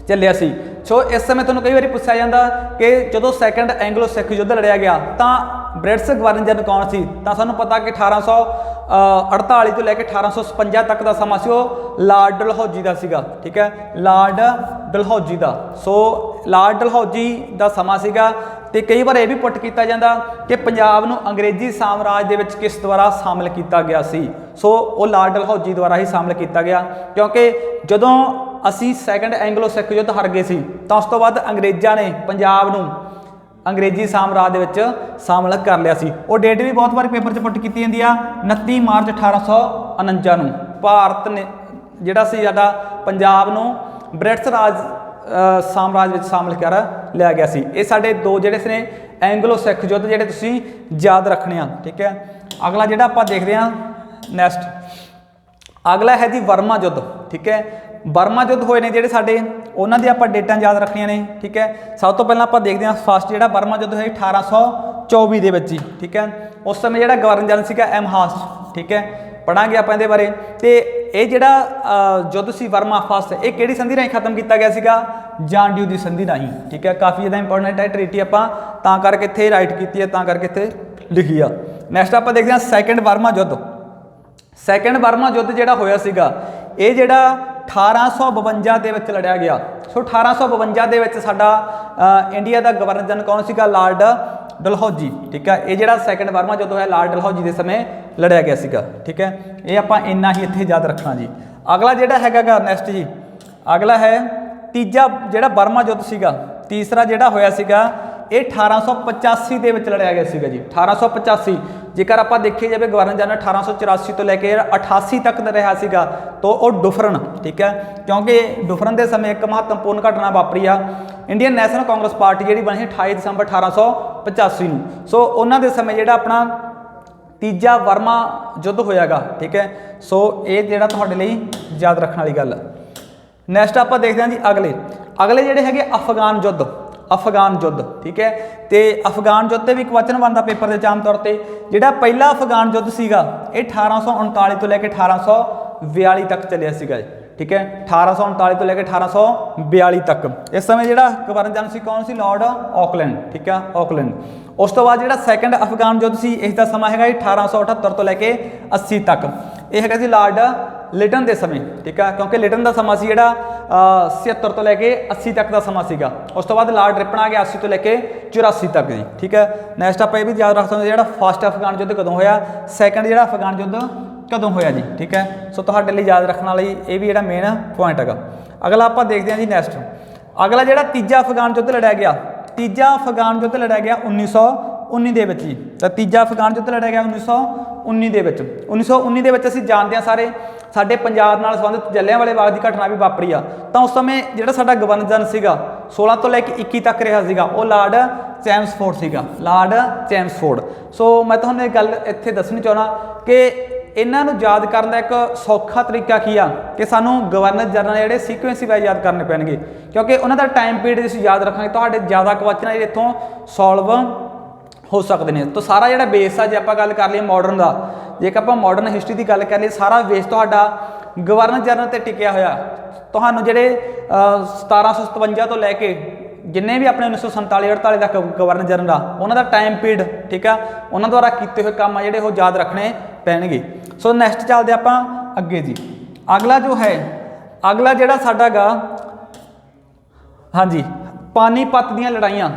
ਚੱਲਿਆ ਸੀ। ਸੋ ਇਸ ਸਮੇਂ ਤੁਹਾਨੂੰ ਕਈ ਵਾਰੀ ਪੁੱਛਿਆ ਜਾਂਦਾ ਕਿ ਜਦੋਂ ਸੈਕੰਡ ਐਂਗਲੋ ਸਿੱਖ ਯੁੱਧ ਲੜਿਆ ਗਿਆ ਤਾਂ ਬ੍ਰਿਟਿਸ਼ ਗਵਰਨਰ ਜਨਰਲ ਕੌਣ ਸੀ, ਤਾਂ ਸਾਨੂੰ ਪਤਾ ਕਿ 1848 ਤੋਂ ਲੈ ਕੇ 1856 ਤੱਕ ਦਾ ਸਮਾਂ ਸੀ ਉਹ ਲਾਰਡ ਡਲਹੌਜੀ ਦਾ ਸੀਗਾ, ਠੀਕ ਹੈ, ਲਾਰਡ ਡਲਹੌਜੀ ਦਾ। ਸੋ ਲਾਰਡ ਡਲਹੌਜੀ ਦਾ ਸਮਾਂ ਸੀਗਾ। ਤੇ ਕਈ ਵਾਰ ਇਹ ਵੀ ਪੁੱਟ ਕੀਤਾ ਜਾਂਦਾ ਕਿ ਪੰਜਾਬ ਨੂੰ ਅੰਗਰੇਜ਼ੀ ਸਾਮਰਾਜ ਦੇ ਵਿੱਚ ਕਿਸ ਦੁਆਰਾ ਸ਼ਾਮਲ ਕੀਤਾ ਗਿਆ ਸੀ। ਸੋ ਉਹ ਲਾਰਡ ਡਲਹੌਜੀ ਦੁਆਰਾ ਹੀ ਸ਼ਾਮਲ ਕੀਤਾ ਗਿਆ, ਕਿਉਂਕਿ ਜਦੋਂ ਅਸੀਂ ਸੈਕੰਡ ਐਂਗਲੋ ਸਿੱਖ ਯੁੱਧ ਹਾਰ ਗਏ ਸੀ ਤਾਂ ਉਸ ਤੋਂ ਬਾਅਦ ਅੰਗਰੇਜ਼ਾਂ ਨੇ ਪੰਜਾਬ ਨੂੰ ਅੰਗਰੇਜ਼ੀ ਸਾਮਰਾਜ ਦੇ ਵਿੱਚ ਸ਼ਾਮਲ ਕਰ ਲਿਆ ਸੀ। ਉਹ ਡੇਟ ਵੀ ਬਹੁਤ ਵਾਰੀ ਪੇਪਰ 'ਚ ਪੁੱਟ ਕੀਤੀ ਜਾਂਦੀ ਆ, 29 ਮਾਰਚ 1849 ਨੂੰ ਭਾਰਤ ਨੇ ਜਿਹੜਾ ਸੀ ਸਾਡਾ ਪੰਜਾਬ ਨੂੰ ਬ੍ਰਿਟਿਸ਼ ਰਾਜ ਸਾਮਰਾਜ ਵਿੱਚ ਸ਼ਾਮਲ ਕਰ ਲਿਆ ਗਿਆ ਸੀ। ਇਹ ਸਾਡੇ 2 ਜਿਹੜੇ ਨੇ ਐਂਗਲੋ ਸਿੱਖ ਯੁੱਧ ਜਿਹੜੇ ਤੁਸੀਂ ਯਾਦ ਰੱਖਣੇ ਆ, ਠੀਕ ਹੈ। ਅਗਲਾ ਜਿਹੜਾ ਆਪਾਂ ਦੇਖਦੇ ਹਾਂ ਨੈਕਸਟ, ਅਗਲਾ ਹੈ ਜੀ ਵਰਮਾ ਯੁੱਧ, ਠੀਕ ਹੈ। ਬਰਮਾ ਯੁੱਧ ਹੋਏ ਨੇ ਜਿਹੜੇ ਸਾਡੇ, ਉਹਨਾਂ ਦੀ ਆਪਾਂ ਡੇਟਾਂ ਯਾਦ ਰੱਖਣੀਆਂ ਨੇ, ਠੀਕ ਹੈ। ਸਭ ਤੋਂ ਪਹਿਲਾਂ ਆਪਾਂ ਦੇਖਦੇ ਹਾਂ ਫਸਟ ਜਿਹੜਾ ਬਰਮਾ ਯੁੱਧ ਹੋਇਆ 1824 ਦੇ ਵਿੱਚ ਹੀ, ਠੀਕ ਹੈ। ਉਸ ਸਮੇਂ ਜਿਹੜਾ ਗਵਰਨਰ ਜਨਰਲ ਸੀਗਾ ਐਮਹਾਸ, ਠੀਕ ਹੈ, ਪੜਾਂਗੇ ਆਪਾਂ ਇਹਦੇ ਬਾਰੇ। ਤੇ ਇਹ ਜਿਹੜਾ ਯੁੱਧ ਸੀ ਵਰਮਾ ਫਸਟ, ਇਹ ਕਿਹੜੀ ਸੰਧੀ ਰਾਹੀਂ ਖਤਮ ਕੀਤਾ ਗਿਆ ਸੀਗਾ, ਜਾਂਡਿਊ ਦੀ ਸੰਧੀ ਰਾਹੀਂ, ਠੀਕ ਹੈ। ਕਾਫੀ ਜ਼ਿਆਦਾ ਇੰਪੋਰਟੈਂਟ ਹੈ ਟ੍ਰੀਟੀ, ਆਪਾਂ ਤਾਂ ਕਰਕੇ ਇੱਥੇ ਰਾਈਟ ਕੀਤੀ ਹੈ, ਤਾਂ ਕਰਕੇ ਇੱਥੇ ਲਿਖੀ ਆ। ਨੈਕਸਟ ਆਪਾਂ ਦੇਖਦੇ ਹਾਂ ਸੈਕੰਡ ਬਰਮਾ ਯੁੱਧ। ਸੈਕੰਡ ਬਰਮਾ ਯੁੱਧ ਜਿਹੜਾ ਹੋਇਆ ਸੀਗਾ ਇਹ ਜਿਹੜਾ 1852 ਦੇ ਵਿੱਚ ਲੜਿਆ ਗਿਆ। ਸੋ 1852 ਦੇ ਵਿੱਚ ਸਾਡਾ ਇੰਡੀਆ ਦਾ ਗਵਰਨਰ ਜਨਰਲ ਕੌਣ ਸੀਗਾ, ਲਾਰਡ ਡਲਹੌਜੀ, ਠੀਕ ਹੈ। ਇਹ ਜਿਹੜਾ ਸੈਕੰਡ ਬਰਮਾ ਯੁੱਧ ਹੋਇਆ ਲਾਰਡ ਡਲਹੌਜੀ ਦੇ ਸਮੇਂ ਲੜਿਆ ਗਿਆ ਸੀਗਾ, ਠੀਕ ਹੈ। ਇਹ ਆਪਾਂ ਇੰਨਾ ਹੀ ਇੱਥੇ ਯਾਦ ਰੱਖਣਾ ਜੀ। ਅਗਲਾ ਜਿਹੜਾ ਹੈਗਾ ਨੈਕਸਟ ਜੀ, ਅਗਲਾ ਹੈ ਤੀਜਾ ਜਿਹੜਾ ਬਰਮਾ ਯੁੱਧ ਸੀਗਾ, ਤੀਸਰਾ ਜਿਹੜਾ ਹੋਇਆ ਸੀਗਾ ਇਹ 1885 ਦੇ ਵਿੱਚ ਲੜਿਆ ਗਿਆ ਸੀਗਾ ਜੀ, 1885। ਜੇਕਰ ਆਪਾਂ ਦੇਖੀਏ ਜਾਵੇ ਗਵਰਨਰ ਜਨਰਲ 1884 ਤੋਂ ਲੈ ਕੇ 88 ਤੱਕ ਦਾ ਰਿਹਾ ਸੀਗਾ, ਤਾਂ ਉਹ ਡੁਫਰਨ, ਠੀਕ ਹੈ। ਕਿਉਂਕਿ ਡੁਫਰਨ ਦੇ ਸਮੇਂ ਇੱਕ ਮਹੱਤਵਪੂਰਨ ਘਟਨਾ ਵਾਪਰੀ ਆ, ਇੰਡੀਅਨ ਨੈਸ਼ਨਲ ਕਾਂਗਰਸ ਪਾਰਟੀ ਜਿਹੜੀ ਬਣੀ 28 ਦਸੰਬਰ 1885 ਨੂੰ। ਸੋ ਉਹਨਾਂ ਦੇ ਸਮੇਂ ਜਿਹੜਾ ਆਪਣਾ ਤੀਜਾ ਵਰਮਾ ਯੁੱਧ ਹੋਇਆਗਾ, ਠੀਕ ਹੈ। ਸੋ ਇਹ ਜਿਹੜਾ ਤੁਹਾਡੇ ਲਈ ਯਾਦ ਰੱਖਣ ਵਾਲੀ ਗੱਲ। ਨੈਕਸਟ ਆਪਾਂ ਦੇਖਦੇ ਹਾਂ ਜੀ ਅਗਲੇ ਜਿਹੜੇ ਹੈਗੇ ਅਫਗਾਨ ਯੁੱਧ, ਅਫਗਾਨ ਯੁੱਧ, ਠੀਕ ਹੈ। ਤੇ ਅਫਗਾਨ ਯੁੱਧ ਤੇ ਵੀ ਕੁਐਸਚਨ ਬਣਦਾ ਪੇਪਰ ਦੇ ਆਮ ਤੌਰ ਤੇ। ਜਿਹੜਾ ਪਹਿਲਾ ਅਫਗਾਨ ਯੁੱਧ ਸੀਗਾ ਇਹ 1839 ਤੋਂ ਲੈ ਕੇ 1842 ਤੱਕ ਚੱਲਿਆ ਸੀਗਾ, ਠੀਕ ਹੈ। 1839 ਤੋਂ ਲੈ ਕੇ 1842 ਤੱਕ। ਇਸ ਸਮੇਂ ਜਿਹੜਾ ਗਵਰਨਰ ਜਨਰਲ ਸੀ ਕੌਣ ਸੀ, ਲਾਰਡ ਆਕਲੈਂਡ, ਠੀਕ ਹੈ, ਆਕਲੈਂਡ। ਉਸ ਤੋਂ ਬਾਅਦ ਜਿਹੜਾ ਸੈਕੰਡ ਅਫਗਾਨ ਯੁੱਧ ਸੀ ਇਸ ਦਾ ਸਮਾਂ ਹੈਗਾ 1878 ਤੋਂ ਲੈ ਕੇ 80 ਤੱਕ। ਇਹ ਹੈਗਾ ਸੀ ਲਾਰਡ ਲਿਟਨ ਦੇ ਸਮੇਂ, ਠੀਕ ਹੈ, ਕਿਉਂਕਿ ਲਿਟਨ ਦਾ ਸਮਾਂ ਸੀ ਜਿਹੜਾ 76 ਤੋਂ ਲੈ ਕੇ 80 ਤੱਕ ਦਾ ਸਮਾਂ ਸੀਗਾ। ਉਸ ਤੋਂ ਬਾਅਦ ਲਾਰਡ ਰਿਪਨ ਆ ਗਿਆ 80 ਤੋਂ ਲੈ ਕੇ 84 ਤੱਕ ਜੀ, ਠੀਕ ਹੈ। ਨੈਕਸਟ ਆਪਾਂ ਇਹ ਵੀ ਯਾਦ ਰੱਖ ਸਕਦੇ ਜਿਹੜਾ ਫਸਟ ਅਫਗਾਨ ਯੁੱਧ ਕਦੋਂ ਹੋਇਆ, ਸੈਕੰਡ ਜਿਹੜਾ ਅਫਗਾਨ ਯੁੱਧ ਕਦੋਂ ਹੋਇਆ ਜੀ, ਠੀਕ ਹੈ। ਸੋ ਤੁਹਾਡੇ ਲਈ ਯਾਦ ਰੱਖਣ ਵਾਲੀ ਇਹ ਵੀ ਜਿਹੜਾ ਮੇਨ ਪੁਆਇੰਟ ਹੈਗਾ। ਅਗਲਾ ਆਪਾਂ ਦੇਖਦੇ ਹਾਂ ਜੀ ਨੈਕਸਟ, ਅਗਲਾ ਜਿਹੜਾ ਤੀਜਾ ਅਫਗਾਨ ਯੁੱਧ ਲੜਿਆ ਗਿਆ, ਤੀਜਾ ਅਫਗਾਨ ਯੁੱਧ ਲੜਿਆ ਗਿਆ 1900 1919 ਦੇ ਵਿੱਚ ਜੀ। ਤਾਂ ਤੀਜਾ ਅਫਗਾਨ ਯੁੱਧ ਲੜਿਆ ਗਿਆ 1919 ਦੇ ਵਿੱਚ। 1919 ਦੇ ਵਿੱਚ ਅਸੀਂ ਜਾਣਦੇ ਹਾਂ ਸਾਰੇ ਸਾਡੇ ਪੰਜਾਬ ਨਾਲ ਸੰਬੰਧਿਤ ਜਲਿਆਂਵਾਲੇ ਬਾਗ ਦੀ ਘਟਨਾ ਵੀ ਵਾਪਰੀ ਆ। ਤਾਂ ਉਸ ਸਮੇਂ ਜਿਹੜਾ ਸਾਡਾ ਗਵਰਨਰ ਜਨਰਲ ਸੀਗਾ 16 ਤੋਂ ਲੈ ਕੇ 21 ਤੱਕ ਰਿਹਾ ਸੀਗਾ, ਉਹ ਲਾਰਡ ਚੈਮਸਫੋਰਡ ਸੀਗਾ, ਲਾਰਡ ਚੈਮਸਫੋਰਡ। ਸੋ ਮੈਂ ਤੁਹਾਨੂੰ ਇਹ ਗੱਲ ਇੱਥੇ ਦੱਸਣੀ ਚਾਹੁੰਦਾ ਕਿ ਇਹਨਾਂ ਨੂੰ ਯਾਦ ਕਰਨ ਦਾ ਇੱਕ ਸੌਖਾ ਤਰੀਕਾ ਕੀ ਆ ਕਿ ਸਾਨੂੰ ਗਵਰਨਰ ਜਨਰਲ ਜਿਹੜੇ ਸੀਕੁਐਂਸ ਵਾਈਜ਼ ਯਾਦ ਕਰਨੇ ਪੈਣਗੇ, ਕਿਉਂਕਿ ਉਹਨਾਂ ਦਾ ਟਾਈਮ ਪੀਰੀਅਡ ਅਸੀਂ ਯਾਦ ਰੱਖਾਂਗੇ ਤੁਹਾਡੇ ਜ਼ਿਆਦਾ ਕੁਐਸਚਨ ਜਿਹੜੇ ਇੱਥੋਂ ਸੋਲਵ ਹੋ ਸਕਦੇ ਨੇ। ਤਾਂ ਸਾਰਾ ਜਿਹੜਾ ਬੇਸ ਆ, ਜੇ ਆਪਾਂ ਗੱਲ ਕਰ ਲਈਏ ਮਾਡਰਨ ਦਾ, ਜੇਕਰ ਆਪਾਂ ਮਾਡਰਨ ਹਿਸਟਰੀ ਦੀ ਗੱਲ ਕਰ ਲਈਏ, ਸਾਰਾ ਬੇਸ ਤੁਹਾਡਾ ਗਵਰਨਰ ਜਨਰਲ ਤੇ ਟਿਕਿਆ ਹੋਇਆ। ਤੁਹਾਨੂੰ ਜਿਹੜੇ 1757 ਤੋਂ ਲੈ ਕੇ ਜਿੰਨੇ ਵੀ ਆਪਣੇ 1947 48 ਤੱਕ ਗਵਰਨਰ ਜਨਰਲ ਆ, ਉਹਨਾਂ ਦਾ ਟਾਈਮ ਪੀਰੀਅਡ, ਠੀਕ ਆ, ਉਹਨਾਂ ਦੁਆਰਾ ਕੀਤੇ ਹੋਏ ਕੰਮ ਆ ਜਿਹੜੇ ਉਹ ਯਾਦ ਰੱਖਣੇ ਪੈਣਗੇ। ਸੋ ਨੈਕਸਟ ਚੱਲਦੇ ਆਪਾਂ ਅੱਗੇ ਜੀ। ਅਗਲਾ ਜੋ ਹੈ, ਅਗਲਾ ਜਿਹੜਾ ਸਾਡਾ ਗਾ, ਹਾਂਜੀ, ਪਾਨੀਪਤ ਦੀਆਂ ਲੜਾਈਆਂ।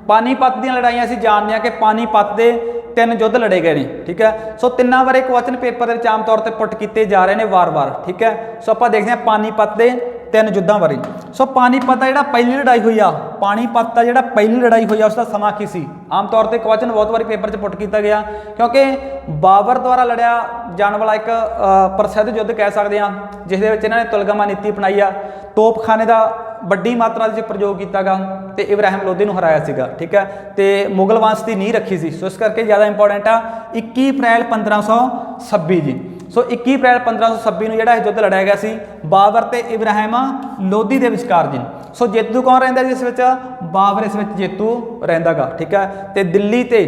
ਪਾਨੀਪਤ ਦੀਆਂ ਲੜਾਈਆਂ ਅਸੀਂ ਜਾਣਦੇ ਹਾਂ ਕਿ ਪਾਨੀਪਤ ਦੇ 3 ਯੁੱਧ ਲੜੇ ਗਏ ਨੇ, ਠੀਕ ਹੈ। ਸੋ ਤਿੰਨਾਂ ਬਾਰੇ ਕੁਐਸਚਨ ਪੇਪਰ ਦੇ ਵਿੱਚ ਆਮ ਤੌਰ ਤੇ ਪੁੱਟ ਕੀਤੇ ਜਾ ਰਹੇ ਨੇ ਵਾਰ-ਵਾਰ, ਠੀਕ ਹੈ। ਸੋ ਆਪਾਂ ਦੇਖਦੇ ਹਾਂ ਪਾਨੀਪਤ ਦੇ 3 ਯੁੱਧਾਂ ਬਾਰੇ। ਸੋ ਪਾਨੀਪਤ ਦਾ ਜਿਹੜਾ ਪਹਿਲੀ ਲੜਾਈ ਹੋਈ ਆ, ਪਾਨੀਪਤ ਦਾ ਜਿਹੜਾ ਪਹਿਲੀ ਲੜਾਈ ਹੋਈ ਆ ਉਸ ਦਾ ਸਮਾਂ ਕੀ ਸੀ? ਆਮ ਤੌਰ ਤੇ ਕੁਐਸਚਨ ਬਹੁਤ ਵਾਰੀ ਪੇਪਰ 'ਚ ਪੁੱਟ ਕੀਤਾ ਗਿਆ, ਕਿਉਂਕਿ ਬਾਬਰ ਦੁਆਰਾ ਲੜਿਆ ਜਾਣ ਵਾਲਾ ਇੱਕ ਪ੍ਰਸਿੱਧ ਯੁੱਧ ਕਹਿ ਸਕਦੇ ਹਾਂ, ਜਿਸ ਦੇ ਵਿੱਚ ਇਹਨਾਂ ਨੇ ਤੁਲਗਮਾ ਨੀਤੀ ਅਪਣਾਈ ਆ, ਤੋਪਖਾਨੇ ਦਾ ਵੱਡੀ ਮਾਤਰਾ ਦੇ ਪ੍ਰਯੋਗ ਕੀਤਾ ਗਾ ਤੇ ਇਬਰਾਹਿਮ ਲੋਧੀ ਨੂੰ ਹਰਾਇਆ ਸੀਗਾ, ਠੀਕ ਹੈ, ਤੇ ਮੁਗਲ ਵੰਸ਼ ਦੀ ਨੀਂਹ ਰੱਖੀ ਸੀ। ਸੋ ਇਸ ਕਰਕੇ ਜ਼ਿਆਦਾ ਇੰਪੋਰਟੈਂਟ ਆ 21 ਅਪ੍ਰੈਲ 1526 ਜੀ। ਸੋ 21 ਅਪ੍ਰੈਲ 1526 ਨੂੰ ਜਿਹੜਾ ਇਹ ਯੁੱਧ ਲੜਿਆ ਗਿਆ ਸੀ ਬਾਬਰ ਤੇ ਇਬਰਾਹਿਮ ਲੋਧੀ ਦੇ ਵਿਚਕਾਰ ਜੀ। ਸੋ ਜੇਤੂ ਕੌਣ ਰਹਿੰਦਾ ਜੀ ਇਸ ਵਿੱਚ? ਬਾਬਰ ਇਸ ਵਿੱਚ ਜੇਤੂ ਰਹਿੰਦਾ ਗਾ, ਠੀਕ ਹੈ। ਤੇ ਦਿੱਲੀ ਤੇ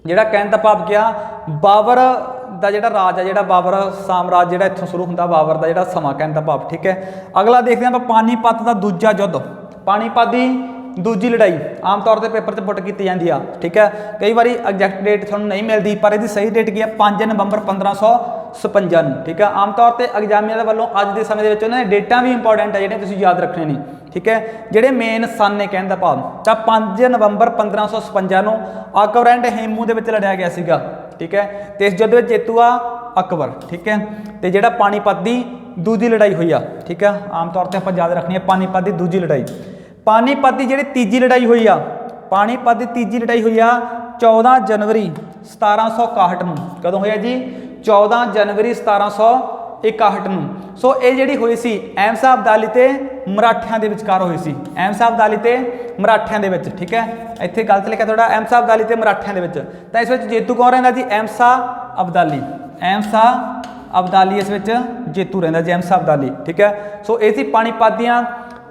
ਜਿਹੜਾ ਕਹਿਣ ਦਾ ਭਾਵ ਗਿਆ ਬਾਬਰ ਦਾ ਜਿਹੜਾ ਰਾਜ ਆ, ਜਿਹੜਾ ਬਾਬਰ ਸਾਮਰਾਜ ਜਿਹੜਾ ਇੱਥੋਂ ਸ਼ੁਰੂ ਹੁੰਦਾ, ਬਾਬਰ ਦਾ ਜਿਹੜਾ ਸਮਾਂ ਕਹਿਣ ਦਾ ਭਾਵ, ਠੀਕ ਹੈ। ਅਗਲਾ ਦੇਖਦੇ ਹਾਂ ਆਪਾਂ ਪਾਨੀਪਤ ਦਾ ਦੂਜਾ ਯੁੱਧ। ਪਾਨੀਪਤ ਦੀ ਦੂਜੀ ਲੜਾਈ ਆਮ ਤੌਰ ਤੇ ਪੇਪਰ 'ਚ ਪੁੱਟ ਕੀਤੀ ਜਾਂਦੀ ਆ, ਠੀਕ ਹੈ। ਕਈ ਵਾਰੀ ਐਗਜ਼ੈਕਟ ਡੇਟ ਤੁਹਾਨੂੰ ਨਹੀਂ ਮਿਲਦੀ, ਪਰ ਇਹਦੀ ਸਹੀ ਡੇਟ ਕੀ ਆ? 5 ਨਵੰਬਰ 1556 ਨੂੰ, ਠੀਕ ਹੈ। ਆਮ ਤੌਰ ਤੇ ਐਗਜ਼ਾਮੀਨਰ ਵੱਲੋਂ ਅੱਜ ਦੇ ਸਮੇਂ ਦੇ ਵਿੱਚ ਉਹਨਾਂ ਦੇ ਡੇਟਾਂ ਵੀ ਇੰਪੋਰਟੈਂਟ ਆ ਜਿਹੜੀਆਂ ਤੁਸੀਂ ਯਾਦ ਰੱਖਣੇ ਨੇ, ਠੀਕ ਹੈ। ਜਿਹੜੇ ਮੇਨ ਸਨ ਨੇ ਕਹਿਣ ਦਾ ਭਾਵ, ਤਾਂ 5 ਨਵੰਬਰ 1556 ਨੂੰ ਅਕਬਰ ਐਂਡ ਹੇਮੂ ਦੇ ਵਿੱਚ ਲੜਿਆ ਗਿਆ ਸੀਗਾ, ਠੀਕ ਹੈ। ਤੇ ਇਸ ਯੁੱਧ ਵਿੱਚ ਜੇਤੂ ਆ ਅਕਬਰ, ਠੀਕ ਹੈ। ਤੇ ਜਿਹੜਾ ਪਾਨੀਪਤ ਦੀ ਦੂਜੀ ਲੜਾਈ ਹੋਈ ਆ, ਠੀਕ ਹੈ, ਆਮ ਤੌਰ ਤੇ ਆਪਾਂ ਯਾਦ ਰੱਖਣੀ ਹੈ ਪਾਨੀਪਤ ਦੀ ਦੂਜੀ ਲੜਾਈ। ਪਾਨੀਪਤ ਦੀ ਜਿਹੜੀ ਤੀਜੀ ਲੜਾਈ ਹੋਈ ਆ, ਪਾਨੀਪਤ ਦੀ ਤੀਜੀ ਲੜਾਈ ਹੋਈ ਆ 14 ਜਨਵਰੀ 1761 ਨੂੰ। ਕਦੋਂ ਹੋਇਆ ਜੀ? 14 ਜਨਵਰੀ 1761 ਨੂੰ। ਸੋ ਇਹ ਜਿਹੜੀ ਹੋਈ ਸੀ ਅਹਿਮਦ ਸ਼ਾਹ ਅਬਦਾਲੀ ਤੇ ਮਰਾਠਿਆਂ ਦੇ ਵਿਚਕਾਰ ਹੋਈ ਸੀ, ਅਹਿਮਦ ਸ਼ਾਹ ਅਬਦਾਲੀ ਤੇ ਮਰਾਠਿਆਂ ਦੇ ਵਿੱਚ, ਠੀਕ ਹੈ। ਇੱਥੇ ਗਲਤ ਲਿਖਿਆ ਥੋੜਾ, ਅਹਿਮਦ ਸ਼ਾਹ ਅਬਦਾਲੀ ਤੇ ਮਰਾਠਿਆਂ ਦੇ ਵਿੱਚ। ਤਾਂ ਇਸ ਵਿੱਚ ਜੇਤੂ ਕੌਣ ਰਹਿੰਦਾ ਜੀ? ਅਹਿਮਦ ਸ਼ਾਹ ਅਬਦਾਲੀ, ਅਹਿਮਦ ਸ਼ਾਹ ਅਬਦਾਲੀ ਇਸ ਵਿੱਚ ਜੇਤੂ ਰਹਿੰਦਾ ਜੀ, ਅਹਿਮਦ ਸ਼ਾਹ ਅਬਦਾਲੀ, ਠੀਕ ਹੈ। ਸੋ ਇਹ ਸੀ ਪਾਨੀਪਤ ਦੀਆਂ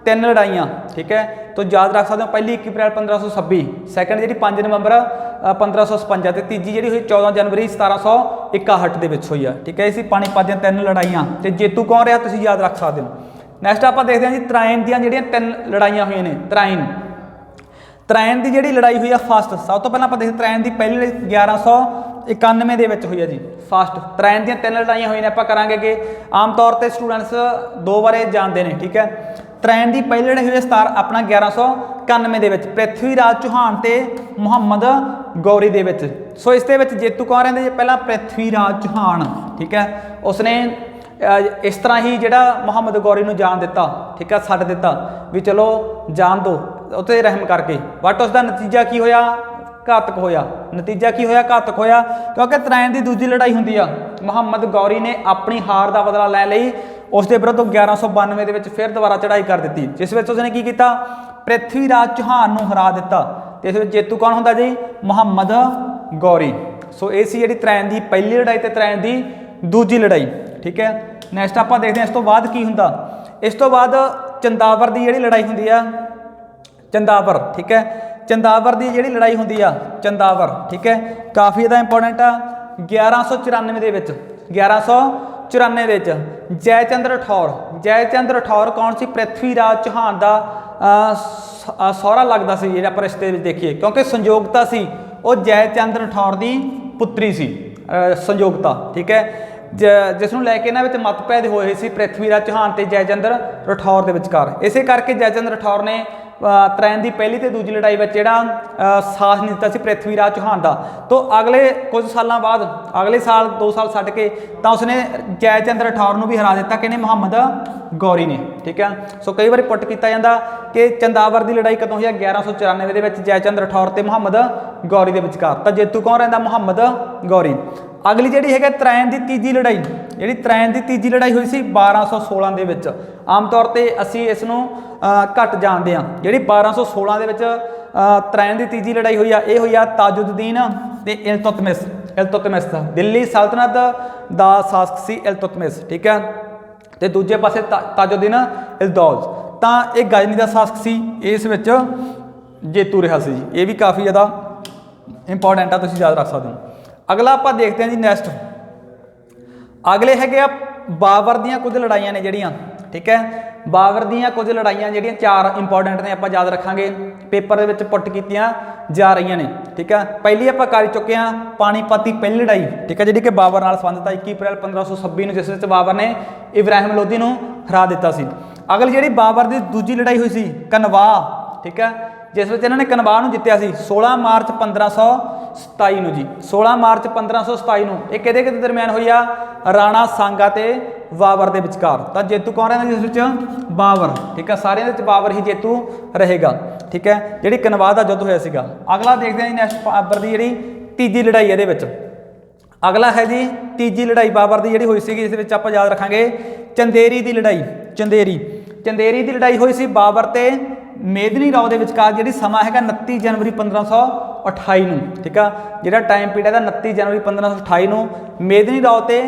3 ਲੜਾਈਆਂ, ਠੀਕ ਹੈ। ਤਾਂ ਯਾਦ ਰੱਖ ਸਕਦੇ ਹੋ, ਪਹਿਲੀ 21 ਅਪ੍ਰੈਲ 1526, ਸੈਕੰਡ ਜਿਹੜੀ 5 ਨਵੰਬਰ 1556 ਤੇ ਤੀਜੀ ਜਿਹੜੀ ਹੋਈ 14 ਜਨਵਰੀ 1761 ਦੇ ਵਿੱਚ ਹੋਈ ਆ, ਠੀਕ ਹੈ। ਇਹ ਸੀ ਪਾਨੀਪਤ ਦੀਆਂ 3 ਲੜਾਈਆਂ ਤੇ ਜੇਤੂ ਕੌਣ ਰਿਹਾ ਤੁਸੀਂ ਯਾਦ ਰੱਖ ਸਕਦੇ ਹੋ। ਨੈਕਸਟ ਆਪਾਂ ਦੇਖਦੇ ਹਾਂ ਜੀ ਤਰਾਇਨ ਦੀਆਂ ਜਿਹੜੀਆਂ 3 ਲੜਾਈਆਂ ਹੋਈਆਂ ਨੇ। ਤਰਾਇਨ ਦੀ ਜਿਹੜੀ ਲੜਾਈ ਹੋਈ ਆ ਫਸਟ, ਸਭ ਤੋਂ ਪਹਿਲਾਂ ਆਪਾਂ ਦੇਖਦੇ ਤਰਾਇਨ ਦੀ ਪਹਿਲੀ ਲੜਾਈ 1191 ਦੇ ਵਿੱਚ ਹੋਈ ਆ ਜੀ, ਫਸਟ। ਤਰਾਇਨ ਦੀਆਂ 3 ਲੜਾਈਆਂ ਹੋਈਆਂ ਨੇ, ਆਪਾਂ ਕਰਾਂਗੇ ਕਿ ਆਮ ਤੌਰ ਤੇ ਸਟੂਡੈਂਟਸ 2 ਬਾਰੇ ਜਾਣਦੇ ਨੇ, ਠੀਕ ਹੈ। ਤਰਾਇਨ ਦੀ ਪਹਿਲੀ ਲੜਾਈ ਹੋਈ 1191 ਦੇ ਵਿੱਚ ਪ੍ਰਿਥਵੀ ਰਾਜ ਚੌਹਾਨ ਤੇ ਮੁਹੰਮਦ ਗੌਰੀ ਦੇ ਵਿੱਚ। ਸੋ ਇਸ ਦੇ ਵਿੱਚ ਜੇਤੂ ਕੌਣ ਰਹਿੰਦੇ ਜੀ? ਪਹਿਲਾਂ ਪ੍ਰਿਥਵੀ ਰਾਜ ਚੌਹਾਨ, ਠੀਕ ਹੈ। ਉਸਨੇ ਇਸ ਤਰ੍ਹਾਂ ਹੀ ਜਿਹੜਾ ਮੁਹੰਮਦ ਗੌਰੀ ਨੂੰ ਜਾਣ ਦਿੱਤਾ, ਠੀਕ ਹੈ, ਛੱਡ ਦਿੱਤਾ ਵੀ ਚਲੋ ਜਾਣ ਦਿਓ ਉੱਤੇ ਰਹਿਮ ਕਰਕੇ। ਬਟ ਉਸ ਦਾ ਨਤੀਜਾ ਕੀ ਹੋਇਆ? ਘਾਤਕ ਹੋਇਆ। ਨਤੀਜਾ ਕੀ ਹੋਇਆ? ਘਾਤਕ ਹੋਇਆ, ਕਿਉਂਕਿ ਤਰਾਇਨ ਦੀ ਦੂਜੀ ਲੜਾਈ ਹੁੰਦੀ ਆ, ਮੁਹੰਮਦ ਗੌਰੀ ਨੇ ਆਪਣੀ ਹਾਰ ਦਾ ਬਦਲਾ ਲੈਣ ਲਈ ਉਸ ਦੇ ਵਿਰੁੱਧ 1192 ਦੇ ਵਿੱਚ ਫਿਰ ਦੁਬਾਰਾ ਚੜ੍ਹਾਈ ਕਰ ਦਿੱਤੀ, ਜਿਸ ਵਿੱਚ ਉਸਨੇ ਕੀ ਕੀਤਾ? ਪ੍ਰਿਥਵੀ ਰਾਜ ਚੌਹਾਨ ਨੂੰ ਹਰਾ ਦਿੱਤਾ। ਤੇ ਇਸ ਵਿੱਚ ਜੇਤੂ ਕੌਣ ਹੁੰਦਾ ਜੀ? ਮੁਹੰਮਦ ਗੌਰੀ। ਸੋ ਇਹ ਸੀ ਜਿਹੜੀ ਤਰਾਇਨ ਦੀ ਪਹਿਲੀ ਲੜਾਈ ਤੇ ਤਰਾਇਨ ਦੀ ਦੂਜੀ ਲੜਾਈ, ਠੀਕ ਹੈ। ਨੈਕਸਟ ਆਪਾਂ ਦੇਖਦੇ ਹਾਂ ਇਸ ਤੋਂ ਬਾਅਦ ਕੀ ਹੁੰਦਾ। ਇਸ ਤੋਂ ਬਾਅਦ ਚੰਦਾਵਰ ਦੀ ਜਿਹੜੀ ਲੜਾਈ ਹੁੰਦੀ ਆ, ਚੰਦਾਵਰ, ਠੀਕ ਹੈ। ਚੰਦਾਵਰ ਦੀ ਜਿਹੜੀ ਲੜਾਈ ਹੁੰਦੀ ਆ, ਚੰਦਾਵਰ, ਠੀਕ ਹੈ, ਕਾਫੀ ਜ਼ਿਆਦਾ ਇੰਪੋਰਟੈਂਟ ਆ। 1194 ਦੇ ਵਿੱਚ, 1194 ਦੇ ਵਿੱਚ ਜੈਚੰਦ ਰਾਠੌਰ, ਜੈਚੰਦ ਰਾਠੌਰ ਕੌਣ ਸੀ? ਪ੍ਰਿਥਵੀ ਰਾਜ ਚੌਹਾਨ ਦਾ ਸਹੁਰਾ ਲੱਗਦਾ ਸੀ, ਜਿਹੜਾ ਆਪਾਂ ਰਿਸ਼ਤੇ ਵਿੱਚ ਦੇਖੀਏ, ਕਿਉਂਕਿ ਸੰਯੋਗਤਾ ਸੀ, ਉਹ ਜੈਚੰਦ ਰਾਠੌਰ ਦੀ ਪੁੱਤਰੀ ਸੀ, ਸੰਯੋਗਤਾ, ਠੀਕ ਹੈ। ਜਿਸ ਨੂੰ ਲੈ ਕੇ ਇਹਨਾਂ ਵਿੱਚ ਮਤਭੇਦ ਹੋਏ ਸੀ ਪ੍ਰਿਥਵੀ ਰਾਜ ਚੌਹਾਨ ਤੇ ਜੈਚੰਦ ਰਾਠੌਰ ਦੇ ਵਿਚਕਾਰ। ਇਸੇ ਕਰਕੇ ਜੈਚੰਦ ਰਾਠੌਰ ਨੇ ਤਰੈਣ ਦੀ ਪਹਿਲੀ ਤੇ ਦੂਜੀ ਲੜਾਈ ਵਿੱਚ ਜਿਹੜਾ ਸਾਥ ਨਹੀਂ ਦਿੱਤਾ ਸੀ ਪ੍ਰਿਥਵੀ ਰਾਜ ਚੌਹਾਨ ਦਾ। ਤੋਂ ਅਗਲੇ ਕੁਝ ਸਾਲਾਂ ਬਾਅਦ ਅਗਲੇ ਸਾਲ 2 ਸਾਲ ਛੱਡ ਕੇ ਤਾਂ ਉਸਨੇ ਜੈ ਚੰਦ ਰਾਠੌਰ ਨੂੰ ਵੀ ਹਰਾ ਦਿੱਤਾ ਕਿਹਨੇ, ਮੁਹੰਮਦ ਗੌਰੀ ਨੇ। ਠੀਕ ਹੈ, ਸੋ ਕਈ ਵਾਰੀ ਪੁੱਟ ਕੀਤਾ ਜਾਂਦਾ ਕਿ ਚੰਦਾਵਰ ਦੀ ਲੜਾਈ ਕਦੋਂ ਹੋਈ ਆ, 1194 ਦੇ ਵਿੱਚ ਜੈ ਚੰਦ ਰਾਠੌਰ ਤੇ ਮੁਹੰਮਦ ਗੌਰੀ ਦੇ ਵਿਚਕਾਰ। ਤਾਂ ਜੇਤੂ ਕੌਣ ਰਹਿੰਦਾ, ਮੁਹੰਮਦ ਗੌਰੀ। ਅਗਲੀ ਜਿਹੜੀ ਹੈਗਾ ਤਰੈਣ ਦੀ ਤੀਜੀ ਲੜਾਈ, ਜਿਹੜੀ ਤਰੈਣ ਦੀ ਤੀਜੀ ਲੜਾਈ ਹੋਈ ਸੀ 1216 ਦੇ ਵਿੱਚ। ਆਮ ਤੌਰ ਤੇ ਅਸੀਂ ਇਸ ਨੂੰ ਘੱਟ ਜਾਣਦੇ ਹਾਂ। ਜਿਹੜੀ 1216 ਦੇ ਵਿੱਚ ਤਰੈਣ ਦੀ ਤੀਜੀ ਲੜਾਈ ਹੋਈ ਆ, ਇਹ ਹੋਈ ਆ ਤਾਜੁੱਦੀਨ ਤੇ ਇਲਤੁਤਮਿਸ ਦਾ। ਦਿੱਲੀ ਸਲਤਨਤ ਦਾ ਸ਼ਾਸਕ ਸੀ ਇਲਤੁਤਮਿਸ। ਠੀਕ ਹੈ, ਤੇ ਦੂਜੇ ਪਾਸੇ ਤਾਜੁੱਦੀਨ ਇਲਦੌਜ਼, ਤਾਂ ਇਹ ਗਜ਼ਨੀ ਦਾ ਸ਼ਾਸਕ ਸੀ, ਇਸ ਵਿੱਚ ਜੇਤੂ ਰਿਹਾ ਸੀ ਜੀ। ਇਹ ਵੀ ਕਾਫੀ ਜ਼ਿਆਦਾ ਇੰਪੋਰਟੈਂਟ ਆ, ਤੁਸੀਂ ਯਾਦ ਰੱਖ ਸਕਦੇ ਹੋ। ਅਗਲਾ ਆਪਾਂ ਦੇਖਦੇ ਹਾਂ ਜੀ ਨੈਕਸਟ। ਅਗਲੇ ਹੈਗੇ ਆ ਬਾਬਰ ਦੀਆਂ ਕੁਝ ਲੜਾਈਆਂ ਨੇ ਜਿਹੜੀਆਂ। ਠੀਕ ਹੈ, ਬਾਬਰ ਦੀਆਂ ਕੁਝ ਲੜਾਈਆਂ ਜਿਹੜੀਆਂ 4 ਇੰਪੋਰਟੈਂਟ ਨੇ, ਆਪਾਂ ਯਾਦ ਰੱਖਾਂਗੇ, ਪੇਪਰ ਦੇ ਵਿੱਚ ਪੁੱਟ ਕੀਤੀਆਂ ਜਾ ਰਹੀਆਂ ਨੇ। ਠੀਕ ਹੈ, ਪਹਿਲੀ ਆਪਾਂ ਕਰ ਚੁੱਕੇ ਹਾਂ ਪਾਣੀਪਤ ਦੀ ਪਹਿਲੀ ਲੜਾਈ। ਠੀਕ ਹੈ, ਜਿਹੜੀ ਕਿ ਬਾਬਰ ਨਾਲ ਸੰਬੰਧਿਤ ਆ 21 ਅਪ੍ਰੈਲ 1526 ਨੂੰ, ਜਿਸ ਵਿੱਚ ਬਾਬਰ ਨੇ ਇਬਰਾਹਿਮ ਲੋਧੀ ਨੂੰ ਹਰਾ ਦਿੱਤਾ ਸੀ। ਅਗਲੀ ਜਿਹੜੀ ਬਾਬਰ ਦੀ ਦੂਜੀ ਲੜਾਈ ਹੋਈ ਸੀ ਕਨਵਾਹ। ਠੀਕ ਹੈ, ਜਿਸ ਵਿੱਚ ਇਹਨਾਂ ਨੇ ਕਨਵਾਹ ਨੂੰ ਜਿੱਤਿਆ ਸੀ 16 ਮਾਰਚ 1527 ਨੂੰ ਜੀ। 16 ਮਾਰਚ 1527 ਨੂੰ ਇਹ ਕਿਹਦੇ ਦਰਮਿਆਨ ਹੋਈ ਆ, ਰਾਣਾ ਸਾਂਗਾ ਤੇ ਬਾਬਰ ਦੇ ਵਿਚਕਾਰ। ਤਾਂ ਜੇਤੂ ਕੌਣ ਰਹਿੰਦਾ ਜਿਸ ਵਿੱਚ, ਬਾਬਰ। ਠੀਕ ਹੈ, ਸਾਰਿਆਂ ਦੇ ਵਿੱਚ ਬਾਬਰ ਹੀ ਜੇਤੂ ਰਹੇਗਾ। ਠੀਕ ਹੈ, ਜਿਹੜੀ ਕਨਵਾਹ ਦਾ ਯੁੱਧ ਹੋਇਆ ਸੀਗਾ। ਅਗਲਾ ਦੇਖਦੇ ਹਾਂ ਜੀ ਨੈਕਸਟ, ਬਾਬਰ ਦੀ ਜਿਹੜੀ ਤੀਜੀ ਲੜਾਈ ਇਹਦੇ ਵਿੱਚ। ਅਗਲਾ ਹੈ ਜੀ ਤੀਜੀ ਲੜਾਈ ਬਾਬਰ ਦੀ ਜਿਹੜੀ ਹੋਈ ਸੀਗੀ, ਇਸ ਵਿੱਚ ਆਪਾਂ ਯਾਦ ਰੱਖਾਂਗੇ ਚੰਦੇਰੀ ਦੀ ਲੜਾਈ। ਚੰਦੇਰੀ ਦੀ ਲੜਾਈ ਹੋਈ ਸੀ ਬਾਬਰ ਤੇ ਮੇਦਨੀ ਰਾਓ ਦੇ ਵਿਚਕਾਰ, ਜਿਹੜੀ ਸਮਾਂ ਹੈਗਾ 29 ਜਨਵਰੀ 1528 ਨੂੰ। ਠੀਕ ਆ, ਜਿਹੜਾ ਟਾਈਮ ਪੀਰੀਅਡ ਹੈ 29 ਜਨਵਰੀ 1528 ਨੂੰ ਮੇਦਨੀ ਰਾਓ ਤੇ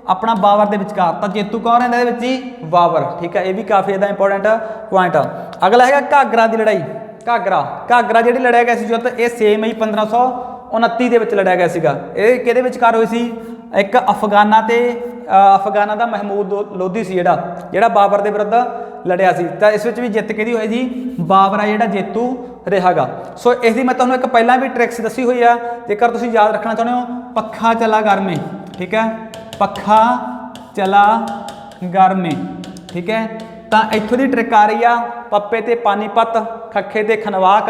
ਆਪਣਾ ਬਾਬਰ ਦੇ ਵਿਚਕਾਰ। ਤਾਂ ਜੇਤੂ ਕੌਣ ਰਹਿੰਦਾ ਇਹਦੇ ਵਿੱਚ ਜੀ, ਬਾਬਰ। ਠੀਕ ਹੈ, ਇਹ ਵੀ ਕਾਫੀ ਜ਼ਿਆਦਾ ਇੰਪੋਰਟੈਂਟ ਪੁਆਇੰਟ ਆ। ਅਗਲਾ ਹੈਗਾ ਘਾਗਰਾ ਦੀ ਲੜਾਈ। ਘਾਗਰਾ ਜਿਹੜੀ ਲੜਿਆ ਗਿਆ ਸੀ ਯੁੱਧ, ਇਹ 6 ਮਈ 1529 ਦੇ ਵਿੱਚ ਲੜਿਆ ਗਿਆ ਸੀਗਾ। ਇਹ ਕਿਹਦੇ ਵਿਚਕਾਰ ਹੋਈ ਸੀ, ਇੱਕ ਅਫਗਾਨਾ ਦਾ ਮਹਿਮੂਦ ਲੋਧੀ ਸੀ ਜਿਹੜਾ ਬਾਬਰ ਦੇ ਵਿਰੁੱਧ ਲੜਿਆ ਸੀ। ਤਾਂ ਇਸ ਵਿੱਚ ਵੀ ਜਿੱਤ ਕਿਹਦੀ ਹੋਈ ਜੀ, ਬਾਬਰ ਆ ਜਿਹੜਾ ਜੇਤੂ ਰਿਹਾਗਾ। ਸੋ ਇਸ ਦੀ ਮੈਂ ਤੁਹਾਨੂੰ ਇੱਕ ਪਹਿਲਾਂ ਵੀ ਟ੍ਰਿਕਸ ਦੱਸੀ ਹੋਈ ਆ, ਜੇਕਰ ਤੁਸੀਂ ਯਾਦ ਰੱਖਣਾ ਚਾਹੁੰਦੇ ਹੋ, ਪੱਖਾ ਚਲਾ ਗਰਮੇ। ਠੀਕ ਹੈ, ਪੱਖਾ ਚਲਾ ਗਰਮੇ। ਠੀਕ ਹੈ, ਤਾਂ ਇੱਥੋਂ ਦੀ ਟ੍ਰਿਕ ਆ ਰਹੀ ਆ, ਪੱਪੇ ਤੇ ਪਾਨੀਪਤ, ਖੱਖੇ ਤੇ ਕਨਵਾਹ,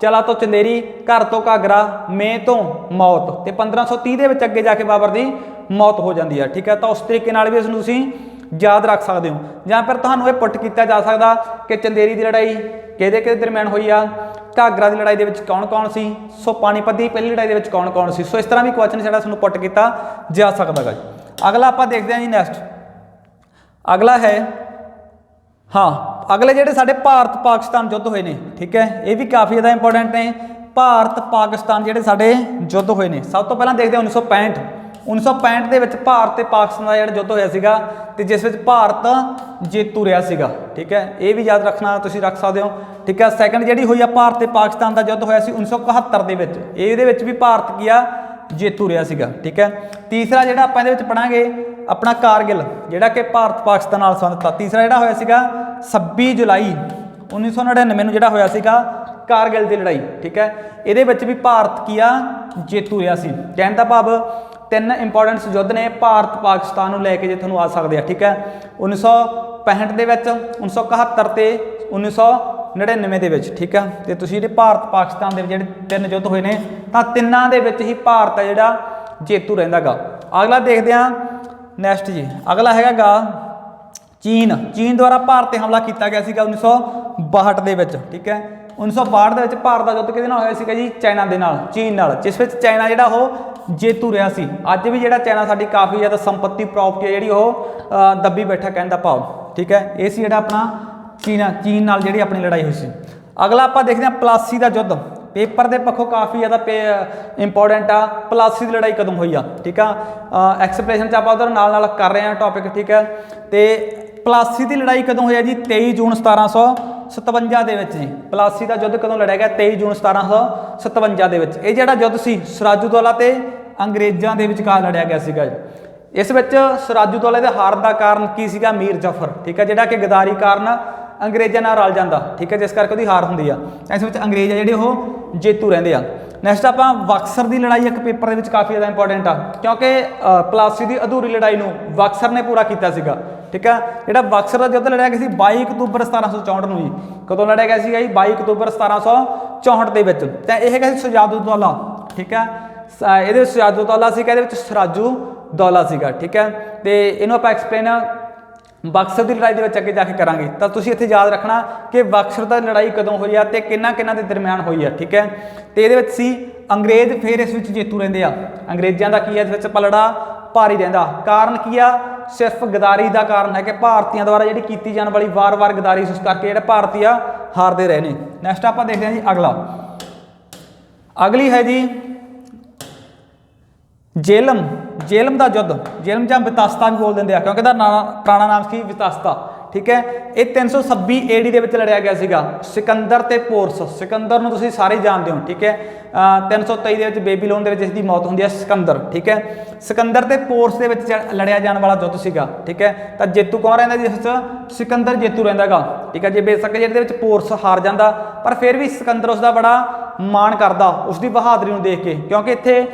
ਚਲਾ ਤੋਂ ਚੰਦੇਰੀ, ਘਰ ਤੋਂ ਘਾਗਰਾ, ਮੇ ਤੋਂ ਮੌਤ। ਤੇ 1530 ਦੇ ਵਿੱਚ ਅੱਗੇ ਜਾ ਕੇ ਬਾਬਰ ਦੀ ਮੌਤ ਹੋ ਜਾਂਦੀ ਆ। ਠੀਕ ਹੈ, ਤਾਂ ਉਸ ਤਰੀਕੇ ਨਾਲ ਵੀ ਇਸ ਨੂੰ ਤੁਸੀਂ ਯਾਦ ਰੱਖ ਸਕਦੇ ਹੋ। ਜਾਂ ਫਿਰ ਤੁਹਾਨੂੰ ਇਹ ਪੁੱਟ ਕੀਤਾ ਜਾ ਸਕਦਾ ਕਿ ਚੰਦੇਰੀ ਦੀ ਲੜਾਈ ਕਿਹਦੇ ਦਰਮਿਆਨ ਹੋਈ ਆ, ਘਾਗਰਾ ਦੀ ਲੜਾਈ ਦੇ ਵਿੱਚ ਕੌਣ ਕੌਣ ਸੀ, ਸੋ ਪਾਣੀਪਤ ਦੀ ਪਹਿਲੀ ਲੜਾਈ ਦੇ ਵਿੱਚ ਕੌਣ ਕੌਣ ਸੀ। ਸੋ ਇਸ ਤਰ੍ਹਾਂ ਵੀ ਕੁਐਸਚਨ ਜਿਹੜਾ ਤੁਹਾਨੂੰ ਪੁੱਟ ਕੀਤਾ ਜਾ ਸਕਦਾ ਗਾ। ਅਗਲਾ ਆਪਾਂ ਦੇਖਦੇ ਹਾਂ ਜੀ ਨੈਕਸਟ। ਅਗਲਾ ਹੈ ਅਗਲੇ ਜਿਹੜੇ ਸਾਡੇ ਭਾਰਤ ਪਾਕਿਸਤਾਨ ਯੁੱਧ ਹੋਏ ਨੇ। ਠੀਕ ਹੈ, ਇਹ ਵੀ ਕਾਫੀ ਜ਼ਿਆਦਾ ਇੰਪੋਰਟੈਂਟ ਨੇ। ਭਾਰਤ ਪਾਕਿਸਤਾਨ ਜਿਹੜੇ ਸਾਡੇ ਯੁੱਧ ਹੋਏ ਨੇ, ਸਭ ਤੋਂ ਪਹਿਲਾਂ ਦੇਖਦੇ ਹਾਂ 1965 ਦੇ ਵਿੱਚ ਭਾਰਤ ਤੇ ਪਾਕਿਸਤਾਨ ਦਾ ਜਿਹੜਾ ਯੁੱਧ ਹੋਇਆ ਸੀਗਾ, ਤੇ ਜਿਸ ਵਿੱਚ ਭਾਰਤ ਜੇਤੂ ਰਿਹਾ ਸੀਗਾ। ਠੀਕ ਹੈ, ਇਹ ਵੀ ਯਾਦ ਰੱਖਣਾ, ਤੁਸੀਂ ਰੱਖ ਸਕਦੇ ਹੋ। ਠੀਕ ਹੈ, ਸੈਕੰਡ ਜਿਹੜੀ ਹੋਈ ਆ ਭਾਰਤ ਤੇ ਪਾਕਿਸਤਾਨ ਦਾ ਯੁੱਧ ਹੋਇਆ ਸੀ 1971 ਦੇ ਵਿੱਚ, ਇਹਦੇ ਵਿੱਚ ਵੀ ਭਾਰਤ ਕੀ ਆ, ਜੇਤੂ ਰਿਹਾ ਸੀਗਾ। ਠੀਕ ਹੈ, ਤੀਸਰਾ ਜਿਹੜਾ ਆਪਾਂ ਇਹਦੇ ਵਿੱਚ ਪੜਾਂਗੇ ਆਪਣਾ ਕਾਰਗਿਲ, ਜਿਹੜਾ ਕਿ ਭਾਰਤ ਪਾਕਿਸਤਾਨ ਨਾਲ ਸੰਬੰਧਿਤ ਆ। ਤੀਸਰਾ ਜਿਹੜਾ ਹੋਇਆ ਸੀਗਾ 26 ਜੁਲਾਈ 1999 ਨੂੰ ਜਿਹੜਾ ਹੋਇਆ ਸੀਗਾ ਕਾਰਗਿਲ ਦੀ ਲੜਾਈ। ਠੀਕ ਹੈ, ਇਹਦੇ ਵਿੱਚ ਵੀ ਭਾਰਤ ਕੀ ਆ, ਜੇਤੂ ਰਿਹਾ ਸੀ। ਕਹਿਣ ਦਾ ਭਾਵ 3 ਇੰਪੋਰਟੈਂਟ ਯੁੱਧ ਨੇ ਭਾਰਤ ਪਾਕਿਸਤਾਨ ਨੂੰ ਲੈ ਕੇ ਜੇ ਤੁਹਾਨੂੰ ਆ ਸਕਦੇ ਆ। ਠੀਕ ਹੈ, 1965 ਦੇ ਵਿੱਚ, 1971 ਤੇ 1999 ਦੇ ਵਿੱਚ। ਠੀਕ ਹੈ, ਤੇ ਤੁਸੀਂ ਜਿਹੜੇ ਭਾਰਤ ਪਾਕਿਸਤਾਨ ਦੇ ਜਿਹੜੇ 3 ਯੁੱਧ ਹੋਏ ਨੇ, ਤਾਂ ਤਿੰਨਾਂ ਦੇ ਵਿੱਚ ਹੀ ਭਾਰਤ ਆ ਜਿਹੜਾ ਜੇਤੂ ਰਹਿੰਦਾ ਗਾ। ਅਗਲਾ ਦੇਖਦੇ ਹਾਂ ਨੈਕਸਟ ਜੀ। ਅਗਲਾ ਹੈਗਾ ਗਾ ਚੀਨ ਦੁਆਰਾ ਭਾਰਤ ਤੇ ਹਮਲਾ ਕੀਤਾ ਗਿਆ ਸੀਗਾ 1962 ਦੇ ਵਿੱਚ। ਠੀਕ ਹੈ, 1962 ਦੇ ਵਿੱਚ ਭਾਰਤ ਦਾ ਯੁੱਧ ਕਿਹਦੇ ਨਾਲ ਹੋਇਆ ਸੀਗਾ ਜੀ, ਚਾਈਨਾ ਦੇ ਨਾਲ, ਚੀਨ ਨਾਲ, ਜਿਸ ਵਿੱਚ ਚਾਈਨਾ ਜਿਹੜਾ ਉਹ ਜੇਤੂ ਰਿਹਾ ਸੀ। ਅੱਜ ਵੀ ਜਿਹੜਾ ਚਾਈਨਾ ਸਾਡੀ ਕਾਫੀ ਜ਼ਿਆਦਾ ਸੰਪत्ति ਪ੍ਰਾਪਰਟੀ ਜਿਹੜੀ ਉਹ ਦੱਬੀ ਬੈਠਾ ਕਹਿਣ ਦਾ ਭਾਵ। ਠੀਕ ਹੈ, ਇਹ ਸੀ ਜਿਹੜਾ ਆਪਣਾ ਚੀਨ ਨਾਲ ਜਿਹੜੀ ਆਪਣੀ ਲੜਾਈ ਹੋਈ ਸੀ। ਅਗਲਾ ਆਪਾਂ ਦੇਖਦੇ ਹਾਂ ਪਲਾਸੀ ਦਾ ਯੁੱਧ। ਪੇਪਰ ਦੇ ਪੱਖੋਂ ਕਾਫੀ ਜ਼ਿਆਦਾ ਇੰਪੋਰਟੈਂਟ ਆ। ਪਲਾਸੀ ਦੀ ਲੜਾਈ ਕਦੋਂ ਹੋਈ ਆ। ਠੀਕ ਆ, ਐਕਸਪਲੇਸ਼ਨ 'ਚ ਆਪਾਂ ਉਹਦੇ ਨਾਲ ਕਰ ਰਹੇ ਹਾਂ ਟੌਪਿਕ। ਠੀਕ ਹੈ, ਤੇ ਪਲਾਸੀ ਦੀ ਲੜਾਈ ਕਦੋਂ ਹੋਈ ਆ ਜੀ, 23 ਜੂਨ 1757 ਦੇ ਵਿੱਚ ਜੀ। ਪਲਾਸੀ ਦਾ ਯੁੱਧ ਕਦੋਂ ਲੜਿਆ ਗਿਆ, 23 ਜੂਨ 1757 ਦੇ ਵਿੱਚ। ਇਹ ਜਿਹੜਾ ਯੁੱਧ ਸੀ ਸਿਰਾਜੂਦੌਲਾ ਤੇ ਅੰਗਰੇਜ਼ਾਂ ਦੇ ਵਿਚਕਾਰ ਲੜਿਆ ਗਿਆ ਸੀਗਾ। ਇਸ ਵਿੱਚ ਸਿਰਾਜੂਦੌਲੇ ਦੇ ਹਾਰ ਦਾ ਕਾਰਨ ਕੀ ਸੀਗਾ, ਮੀਰ ਜਾਫਰ। ਠੀਕ ਹੈ, ਜਿਹੜਾ ਕਿ ਗਦਾਰੀ ਕਾਰਨ ਅੰਗਰੇਜ਼ਾਂ ਨਾਲ ਰਲ ਜਾਂਦਾ। ਠੀਕ ਹੈ, ਜਿਸ ਕਰਕੇ ਉਹਦੀ ਹਾਰ ਹੁੰਦੀ ਆ। ਇਸ ਵਿੱਚ ਅੰਗਰੇਜ਼ ਆ ਜਿਹੜੇ ਉਹ ਜੇਤੂ ਰਹਿੰਦੇ ਆ। ਨੈਕਸਟ ਆਪਾਂ ਬਕਸਰ ਦੀ ਲੜਾਈ ਇੱਕ ਪੇਪਰ ਦੇ ਵਿੱਚ ਕਾਫੀ ਜ਼ਿਆਦਾ ਇੰਪੋਰਟੈਂਟ ਆ, ਕਿਉਂਕਿ ਪਲਾਸੀ ਦੀ ਅਧੂਰੀ ਲੜਾਈ ਨੂੰ ਬਕਸਰ ਨੇ ਪੂਰਾ ਕੀਤਾ ਸੀਗਾ। ठीक है। ਜਿਹੜਾ ਬਕਸਰ ਦਾ ਯੁੱਧ ਲੜਿਆ ਗਿਆ ਸੀ 22 ਅਕਤੂਬਰ 1764 ਨੂੰ ਜੀ। ਕਦੋਂ ਲੜਿਆ ਗਿਆ ਸੀਗਾ ਜੀ? 22 ਅਕਤੂਬਰ 1764 ਦੇ ਵਿੱਚ। ਤਾਂ ਇਹ ਹੈਗਾ ਸੀ ਸਿਰਾਜੁੱਦੌਲਾ, ਠੀਕ ਹੈ। ਇਹਦੇ ਵਿੱਚ ਸਿਰਾਜੁੱਦੌਲਾ ਸੀਗਾ, ਇਹਦੇ ਵਿੱਚ ਸਿਰਾਜੁੱਦੌਲਾ ਸੀਗਾ, ਠੀਕ ਹੈ। ਤੇ ਇਹਨੂੰ ਆਪਾਂ ਐਕਸਪਲੇਨ ਬਕਸਰ ਦੀ ਲੜਾਈ ਦੇ ਵਿੱਚ ਅੱਗੇ ਜਾ ਕੇ ਕਰਾਂਗੇ। ਤਾਂ ਤੁਸੀਂ ਇੱਥੇ ਯਾਦ ਰੱਖਣਾ ਕਿ ਬਕਸਰ ਦੀ ਲੜਾਈ ਕਦੋਂ ਹੋਈ ਆ ਤੇ ਕਿਹਨਾਂ ਦੇ ਦਰਮਿਆਨ ਹੋਈ ਆ, ਠੀਕ ਹੈ। ਤੇ ਇਹਦੇ ਵਿੱਚ ਸੀ ਅੰਗਰੇਜ਼ ਫਿਰ ਇਸ ਵਿੱਚ ਜੇਤੂ ਰਹਿੰਦੇ ਆ। ਅੰਗਰੇਜ਼ਾਂ ਦਾ ਕੀ ਹੈ ਇਸ ਵਿੱਚ ਪਲੜਾ ਭਾਰੀ ਰਹਿੰਦਾ। ਕਾਰਨ ਕੀ ਆ? ਸਿਰਫ ਗਦਾਰੀ ਦਾ ਕਾਰਨ ਹੈ ਕਿ ਭਾਰਤੀਆਂ ਦੁਆਰਾ ਜਿਹੜੀ ਕੀਤੀ ਜਾਣ ਵਾਲੀ ਵਾਰ-ਵਾਰ ਗਦਾਰੀ, ਇਸ ਕਰਕੇ ਜਿਹੜੇ ਭਾਰਤੀ ਆ ਹਾਰਦੇ ਰਹੇ ਨੇ। ਨੈਕਸਟ ਆਪਾਂ ਦੇਖਦੇ ਹਾਂ ਜੀ ਅਗਲਾ। ਅਗਲੀ ਹੈ ਜੀ ਜੇਲਮ ਦਾ ਯੁੱਧ। ਜੇਲਮ ਜਾਂ ਵਿਤਸਤਾ ਵੀ ਬੋਲ ਦਿੰਦੇ ਆ ਕਿਉਂਕਿ ਇਹਦਾ ਪੁਰਾਣਾ ਨਾਮ ਸੀ ਵਿਤਸਤਾ, ਠੀਕ ਹੈ। ਇਹ 326 AD ਦੇ ਵਿੱਚ ਲੜਿਆ ਗਿਆ ਸੀਗਾ। ਸਿਕੰਦਰ ਤੇ ਪੋਰਸ। ਸਿਕੰਦਰ ਨੂੰ ਤੁਸੀਂ ਸਾਰੇ ਜਾਣਦੇ ਹੋ, ਠੀਕ ਹੈ। 323 ਦੇ ਵਿੱਚ ਬੇਬੀਲੋਨ ਦੇ ਵਿੱਚ ਇਸ ਦੀ ਮੌਤ ਹੁੰਦੀ ਹੈ, ਸਿਕੰਦਰ, ਠੀਕ ਹੈ। ਸਿਕੰਦਰ ਤੇ ਪੋਰਸ ਦੇ ਵਿੱਚ ਲੜਿਆ ਜਾਣ ਵਾਲਾ ਯੁੱਧ ਸੀਗਾ, ਠੀਕ ਹੈ। ਤਾਂ ਜੇਤੂ ਕੌਣ ਰਹਿੰਦਾ ਜੀ ਇਸ ਵਿੱਚ? ਸਿਕੰਦਰ ਜੇਤੂ ਰਹਿੰਦਾ ਗਾ, ਠੀਕ ਹੈ। ਜੇ ਬੇਸ਼ੱਕ ਜਿਹਦੇ ਵਿੱਚ ਪੋਰਸ ਹਾਰ ਜਾਂਦਾ, ਪਰ ਫਿਰ ਵੀ ਸਿਕੰਦਰ ਉਸ ਦਾ ਬੜਾ ਮਾਣ ਕਰਦਾ ਉਸ ਦੀ ਬਹਾਦਰੀ ਨੂੰ ਦੇਖ ਕੇ, ਕਿਉਂਕਿ ਇੱਥੇ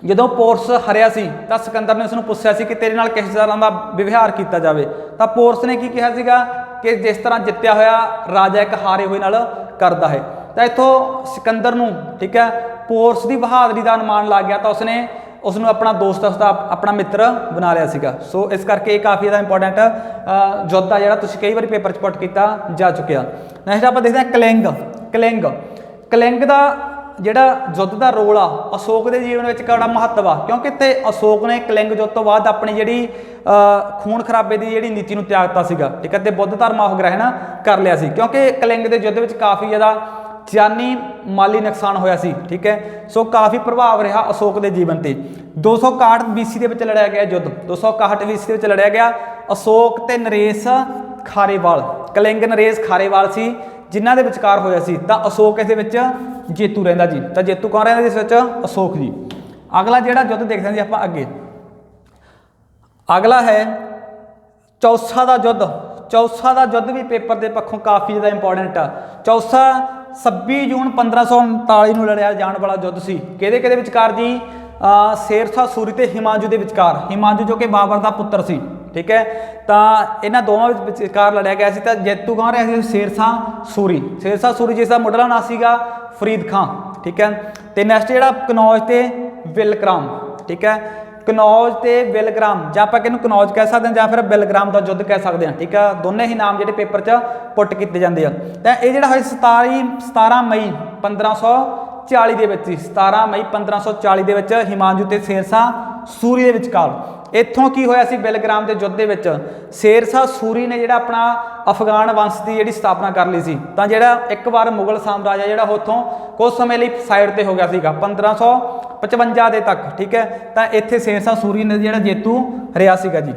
ਜਦੋਂ ਪੋਰਸ ਹਰਿਆ ਸੀ ਤਾਂ ਸਿਕੰਦਰ ਨੇ ਉਸ ਨੂੰ ਪੁੱਛਿਆ ਸੀ ਕਿ ਤੇਰੇ ਨਾਲ ਕਿਸ ਤਰ੍ਹਾਂ ਦਾ ਵਿਵਹਾਰ ਕੀਤਾ ਜਾਵੇ। ਤਾਂ ਪੋਰਸ ਨੇ ਕੀ ਕਿਹਾ ਸੀਗਾ ਕਿ ਜਿਸ ਤਰ੍ਹਾਂ ਜਿੱਤਿਆ ਹੋਇਆ ਰਾਜਾ ਇੱਕ ਹਾਰੇ ਹੋਏ ਨਾਲ ਕਰਦਾ ਹੈ। ਤਾਂ ਇੱਥੋਂ ਸਿਕੰਦਰ ਨੂੰ, ਠੀਕ ਹੈ, ਪੋਰਸ ਦੀ ਬਹਾਦਰੀ ਦਾ ਅਨੁਮਾਨ ਲੱਗ ਗਿਆ ਤਾਂ ਉਸਨੇ ਉਸ ਨੂੰ ਆਪਣਾ ਦੋਸਤ, ਉਸਦਾ ਆਪਣਾ ਮਿੱਤਰ ਬਣਾ ਲਿਆ ਸੀਗਾ। ਸੋ ਇਸ ਕਰਕੇ ਇਹ ਕਾਫੀ ਜ਼ਿਆਦਾ ਇੰਪੋਰਟੈਂਟ ਯੁੱਧ ਆ ਜਿਹੜਾ ਤੁਸੀਂ ਕਈ ਵਾਰੀ ਪੇਪਰ 'ਚ ਪੁੱਟ ਕੀਤਾ ਜਾ ਚੁੱਕਿਆ। ਨੈਕਸਟ ਆਪਾਂ ਦੇਖਦੇ ਹਾਂ ਕਲਿੰਗ ਦਾ ਜਿਹੜਾ ਯੁੱਧ ਦਾ ਰੋਲ ਆ ਅਸ਼ੋਕ ਦੇ ਜੀਵਨ ਵਿੱਚ ਕਿਹੜਾ ਮਹੱਤਵ ਆ, ਕਿਉਂਕਿ ਇੱਥੇ ਅਸ਼ੋਕ ਨੇ ਕਲਿੰਗ ਯੁੱਧ ਤੋਂ ਬਾਅਦ ਆਪਣੀ ਜਿਹੜੀ ਖੂਨ ਖਰਾਬੇ ਦੀ ਜਿਹੜੀ ਨੀਤੀ ਨੂੰ ਤਿਆਗਤਾ ਸੀਗਾ, ਠੀਕ ਹੈ। ਤੇ ਬੁੱਧ ਧਰਮ ਉਹ ਗ੍ਰਹਿਣ ਕਰ ਲਿਆ ਸੀ, ਕਿਉਂਕਿ ਕਲਿੰਗ ਦੇ ਯੁੱਧ ਵਿੱਚ ਕਾਫੀ ਜ਼ਿਆਦਾ ਜਾਨੀ ਮਾਲੀ ਨੁਕਸਾਨ ਹੋਇਆ ਸੀ, ਠੀਕ ਹੈ। ਸੋ ਕਾਫੀ ਪ੍ਰਭਾਵ ਰਿਹਾ ਅਸ਼ੋਕ ਦੇ ਜੀਵਨ ਤੇ। 261 BC ਦੇ ਵਿੱਚ ਲੜਿਆ ਗਿਆ ਯੁੱਧ। 261 BC ਦੇ ਵਿੱਚ ਲੜਿਆ ਗਿਆ ਅਸ਼ੋਕ ਤੇ ਨਰੇਸ਼ ਖਾਰੇਵਾਲ। ਕਲਿੰਗ ਨਰੇਸ਼ ਖਾਰੇਵਾਲ ਸੀ ਜਿਨ੍ਹਾਂ ਦੇ ਵਿਚਕਾਰ ਹੋਇਆ ਸੀ। ਤਾਂ ਅਸ਼ੋਕ ਇਸ ਦੇ ਵਿੱਚ ਜੇਤੂ ਰਹਿੰਦਾ ਜੀ। ਤਾਂ ਜੇਤੂ ਕੌਣ ਰਹਿੰਦਾ ਜਿਸ ਵਿੱਚ? ਅਸ਼ੋਕ ਜੀ। ਅਗਲਾ ਜਿਹੜਾ ਯੁੱਧ ਦੇਖਦੇ ਹਾਂ ਜੀ ਆਪਾਂ ਅੱਗੇ, ਅਗਲਾ ਹੈ ਚੌਸਾ ਦਾ ਯੁੱਧ। ਚੌਸਾ ਦਾ ਯੁੱਧ ਵੀ ਪੇਪਰ ਦੇ ਪੱਖੋਂ ਕਾਫੀ ਜ਼ਿਆਦਾ ਇੰਪੋਰਟੈਂਟ ਆ। ਚੌਸਾ 26 ਜੂਨ 1539 ਨੂੰ ਲੜਿਆ ਜਾਣ ਵਾਲਾ ਯੁੱਧ ਸੀ। ਕਿਹਦੇ ਵਿਚਕਾਰ ਜੀ? ਸ਼ੇਰਸ਼ਾਹ ਸੂਰੀ ਤੇ ਹਿਮਾਂਜੂ ਦੇ ਵਿਚਕਾਰ। ਹਿਮਾਂਜੂ ਜੋ ਕਿ ਬਾਬਰ ਦਾ ਪੁੱਤਰ ਸੀ, ਠੀਕ ਹੈ। ਤਾਂ ਇਹਨਾਂ ਦੋਵਾਂ ਵਿਚਕਾਰ ਲੜਿਆ ਗਿਆ ਸੀ। ਤਾਂ ਜੇਤੂ ਕੌਣ ਰਿਹਾ ਸੀ? ਸ਼ੇਰਸ਼ਾਹ ਸੂਰੀ ਜਿਸ ਦਾ ਮੁੱਢਲਾ ਨਾਂ ਸੀਗਾ ਫਰੀਦ ਖਾਂ, ਠੀਕ ਹੈ। ਤੇ ਨੈਕਸਟ ਜਿਹੜਾ ਕਨੌਜ ਤੇ ਬਿਲਗ੍ਰਾਮ, ਠੀਕ ਹੈ। ਕਨੌਜ ਤੇ ਬਿਲਗ੍ਰਾਮ, ਜਾਂ ਆਪਾਂ ਕਿਹਨੂੰ ਕਨੌਜ ਕਹਿ ਸਕਦੇ ਹਾਂ ਜਾਂ ਫਿਰ ਬਿਲਗ੍ਰਾਮ ਦਾ ਯੁੱਧ ਕਹਿ ਸਕਦੇ ਹਾਂ, ਠੀਕ ਆ। ਦੋਨੇ ਹੀ ਨਾਮ ਜਿਹੜੇ ਪੇਪਰ 'ਚ ਪੁੱਟ ਕੀਤੇ ਜਾਂਦੇ ਆ। ਤਾਂ ਇਹ ਜਿਹੜਾ ਹੋਇਆ 17 ਮਈ 1540 ਦੇ ਵਿੱਚ ਸੀ। 17 ਮਈ 1540 ਦੇ ਵਿੱਚ ਹਿਮਾਂਜੂ ਤੇ ਸ਼ੇਰਸ਼ਾਹ ਸੂਰੀ ਦੇ ਵਿਚਕਾਰ। ਇੱਥੋਂ ਕੀ ਹੋਇਆ ਸੀ? ਬਿਲਗ੍ਰਾਮ ਦੇ ਯੁੱਧ ਦੇ ਵਿੱਚ ਸ਼ੇਰਸ਼ਾਹ ਸੂਰੀ ਨੇ ਜਿਹੜਾ ਆਪਣਾ ਅਫਗਾਨ ਵੰਸ਼ ਦੀ ਜਿਹੜੀ ਸਥਾਪਨਾ ਕਰ ਲਈ ਸੀ। ਤਾਂ ਜਿਹੜਾ ਇੱਕ ਵਾਰ ਮੁਗਲ ਸਾਮਰਾਜ ਜਿਹੜਾ ਉੱਥੋਂ ਕੁਝ ਸਮੇਂ ਲਈ ਸਾਈਡ ਤੇ ਹੋ ਗਿਆ ਸੀਗਾ 1555 ਦੇ ਤੱਕ, ਠੀਕ ਹੈ। ਤਾਂ ਇੱਥੇ ਸ਼ੇਰਸ਼ਾਹ ਸੂਰੀ ਨੇ ਜਿਹੜਾ ਜੇਤੂ ਰਿਹਾ ਸੀਗਾ ਜੀ।